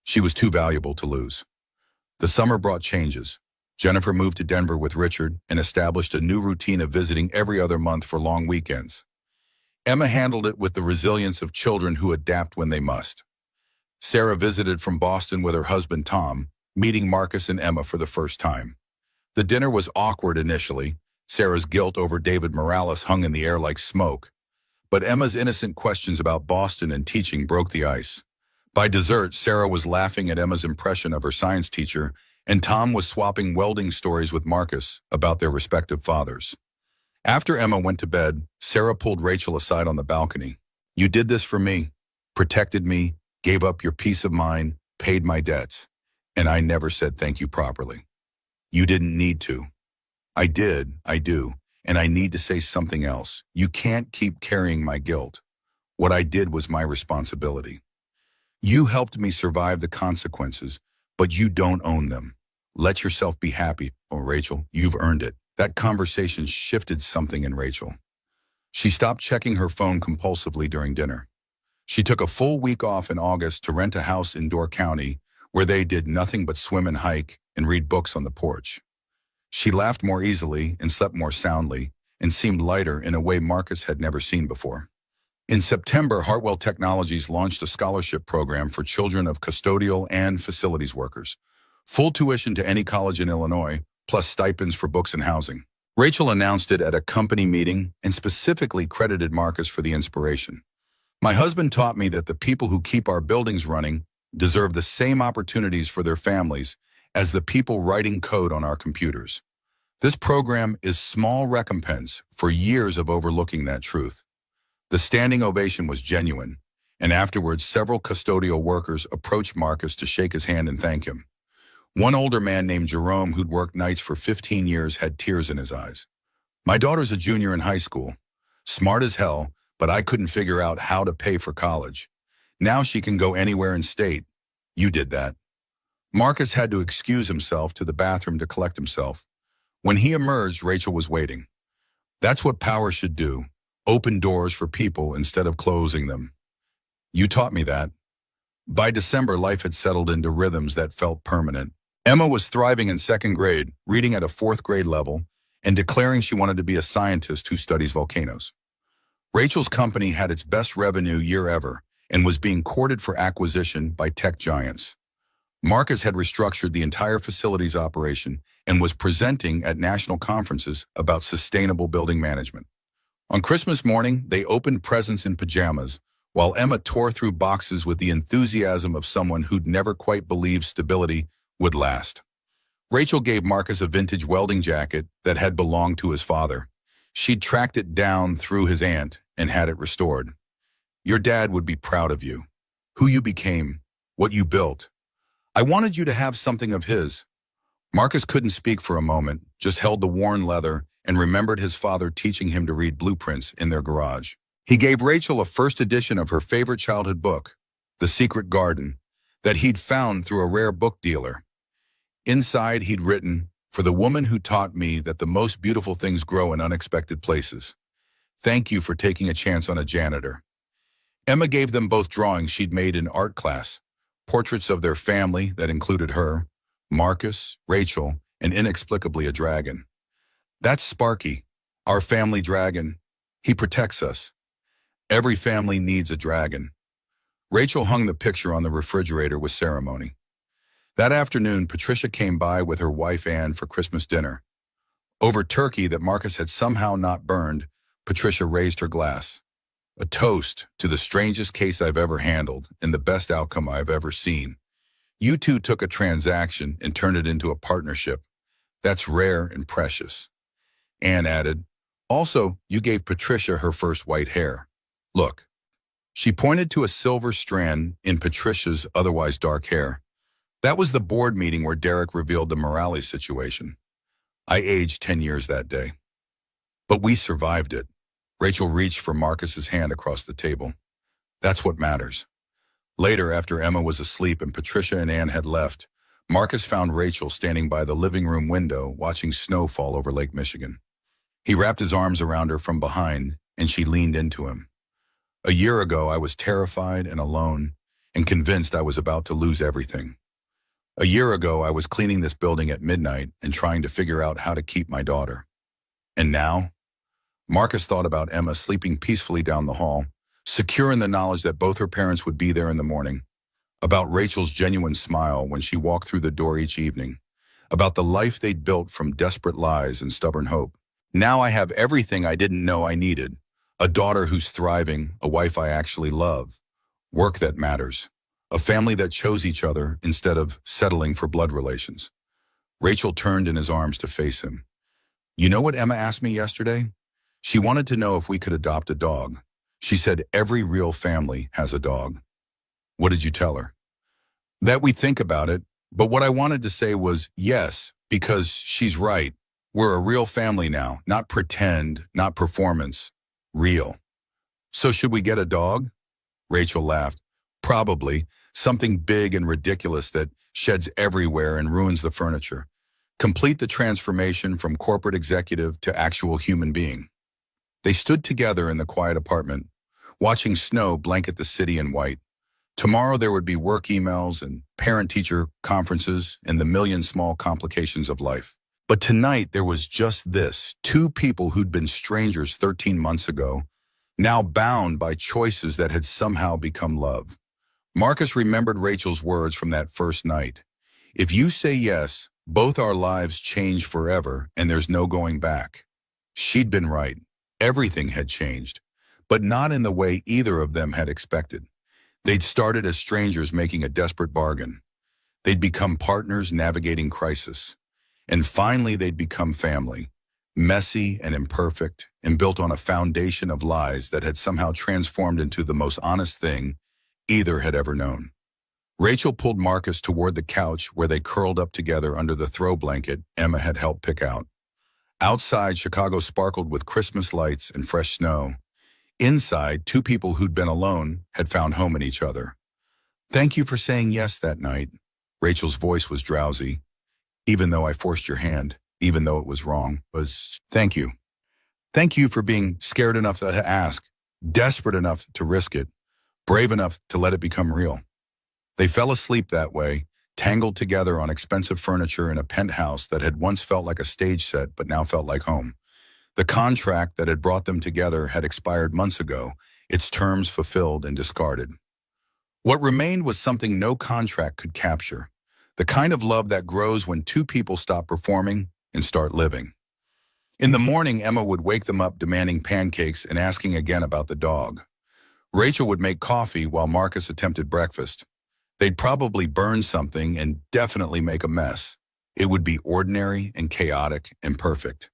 She was too valuable to lose. The summer brought changes. Jennifer moved to Denver with Richard and established a new routine of visiting every other month for long weekends. Emma handled it with the resilience of children who adapt when they must. Sarah visited from Boston with her husband Tom, meeting Marcus and Emma for the first time. The dinner was awkward initially. Sarah's guilt over David Morales hung in the air like smoke. But Emma's innocent questions about Boston and teaching broke the ice. By dessert, Sarah was laughing at Emma's impression of her science teacher, and Tom was swapping welding stories with Marcus about their respective fathers. After Emma went to bed, Sarah pulled Rachel aside on the balcony. You did this for me, protected me, gave up your peace of mind, paid my debts, and I never said thank you properly. You didn't need to. I did, I do, and I need to say something else. You can't keep carrying my guilt. What I did was my responsibility. You helped me survive the consequences, but you don't own them. Let yourself be happy. Oh, Rachel, you've earned it. That conversation shifted something in Rachel. She stopped checking her phone compulsively during dinner. She took a full week off in August to rent a house in Door County where they did nothing but swim and hike and read books on the porch. She laughed more easily and slept more soundly and seemed lighter in a way Marcus had never seen before. In September, Hartwell Technologies launched a scholarship program for children of custodial and facilities workers. Full tuition to any college in Illinois, plus stipends for books and housing. Rachel announced it at a company meeting and specifically credited Marcus for the inspiration. My husband taught me that the people who keep our buildings running deserve the same opportunities for their families as the people writing code on our computers. This program is small recompense for years of overlooking that truth. The standing ovation was genuine, and afterwards several custodial workers approached Marcus to shake his hand and thank him. One older man named Jerome, who'd worked nights for 15 years, had tears in his eyes. My daughter's a junior in high school, smart as hell, but I couldn't figure out how to pay for college. Now she can go anywhere in state. You did that. Marcus had to excuse himself to the bathroom to collect himself. When he emerged, Rachel was waiting. That's what power should do. Open doors for people instead of closing them. You taught me that. By December, life had settled into rhythms that felt permanent. Emma was thriving in second grade, reading at a fourth grade level, and declaring she wanted to be a scientist who studies volcanoes. Rachel's company had its best revenue year ever and was being courted for acquisition by tech giants. Marcus had restructured the entire facilities operation and was presenting at national conferences about sustainable building management. On Christmas morning, they opened presents in pajamas, while Emma tore through boxes with the enthusiasm of someone who'd never quite believed stability would last. Rachel gave Marcus a vintage welding jacket that had belonged to his father. She'd tracked it down through his aunt and had it restored. Your dad would be proud of you, who you became, what you built. I wanted you to have something of his. Marcus couldn't speak for a moment, just held the worn leather and remembered his father teaching him to read blueprints in their garage. He gave Rachel a first edition of her favorite childhood book, The Secret Garden, that he'd found through a rare book dealer. Inside, he'd written, "For the woman who taught me that the most beautiful things grow in unexpected places. Thank you for taking a chance on a janitor." Emma gave them both drawings she'd made in art class, portraits of their family that included her, Marcus, Rachel, and inexplicably a dragon. That's Sparky, our family dragon. He protects us. Every family needs a dragon. Rachel hung the picture on the refrigerator with ceremony. That afternoon, Patricia came by with her wife Anne for Christmas dinner. Over turkey that Marcus had somehow not burned, Patricia raised her glass. A toast to the strangest case I've ever handled and the best outcome I've ever seen. You two took a transaction and turned it into a partnership. That's rare and precious. Anne added, also, you gave Patricia her first white hair. Look. She pointed to a silver strand in Patricia's otherwise dark hair. That was the board meeting where Derek revealed the Morales situation. I aged 10 years that day. But we survived it. Rachel reached for Marcus's hand across the table. That's what matters. Later, after Emma was asleep and Patricia and Anne had left, Marcus found Rachel standing by the living room window watching snow fall over Lake Michigan. He wrapped his arms around her from behind, and she leaned into him. A year ago, I was terrified and alone and convinced I was about to lose everything. A year ago, I was cleaning this building at midnight and trying to figure out how to keep my daughter. And now? Marcus thought about Emma sleeping peacefully down the hall, secure in the knowledge that both her parents would be there in the morning, about Rachel's genuine smile when she walked through the door each evening, about the life they'd built from desperate lies and stubborn hope. Now I have everything I didn't know I needed. A daughter who's thriving, a wife I actually love, work that matters, a family that chose each other instead of settling for blood relations. Rachel turned in his arms to face him. You know what Emma asked me yesterday? She wanted to know if we could adopt a dog. She said every real family has a dog. What did you tell her? That we think about it, but what I wanted to say was yes, because she's right. We're a real family now, not pretend, not performance, real. So should we get a dog? Rachel laughed. Probably. Something big and ridiculous that sheds everywhere and ruins the furniture. Complete the transformation from corporate executive to actual human being. They stood together in the quiet apartment, watching snow blanket the city in white. Tomorrow there would be work emails and parent-teacher conferences and the million small complications of life. But tonight there was just this, two people who'd been strangers 13 months ago, now bound by choices that had somehow become love. Marcus remembered Rachel's words from that first night. If you say yes, both our lives change forever and there's no going back. She'd been right. Everything had changed, but not in the way either of them had expected. They'd started as strangers making a desperate bargain. They'd become partners navigating crisis. And finally they'd become family, messy and imperfect, and built on a foundation of lies that had somehow transformed into the most honest thing either had ever known. Rachel pulled Marcus toward the couch where they curled up together under the throw blanket Emma had helped pick out. Outside, Chicago sparkled with Christmas lights and fresh snow. Inside, two people who'd been alone had found home in each other. Thank you for saying yes that night. Rachel's voice was drowsy. Even though I forced your hand, even though it was wrong, thank you. Thank you for being scared enough to ask, desperate enough to risk it, brave enough to let it become real. They fell asleep that way, tangled together on expensive furniture in a penthouse that had once felt like a stage set but now felt like home. The contract that had brought them together had expired months ago, its terms fulfilled and discarded. What remained was something no contract could capture, the kind of love that grows when two people stop performing and start living. In the morning, Emma would wake them up demanding pancakes and asking again about the dog. Rachel would make coffee while Marcus attempted breakfast. They'd probably burn something and definitely make a mess. It would be ordinary and chaotic and perfect.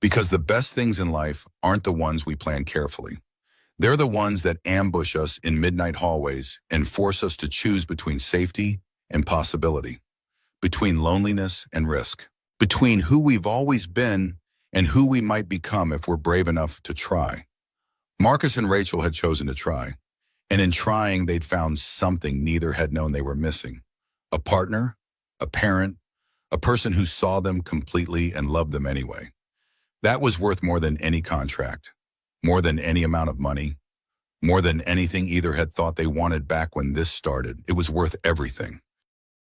Because the best things in life aren't the ones we plan carefully. They're the ones that ambush us in midnight hallways and force us to choose between safety and possibility, between loneliness and risk, between who we've always been and who we might become if we're brave enough to try. Marcus and Rachel had chosen to try, and in trying they'd found something neither had known they were missing. A partner, a parent, a person who saw them completely and loved them anyway. That was worth more than any contract, more than any amount of money, more than anything either had thought they wanted back when this started. It was worth everything.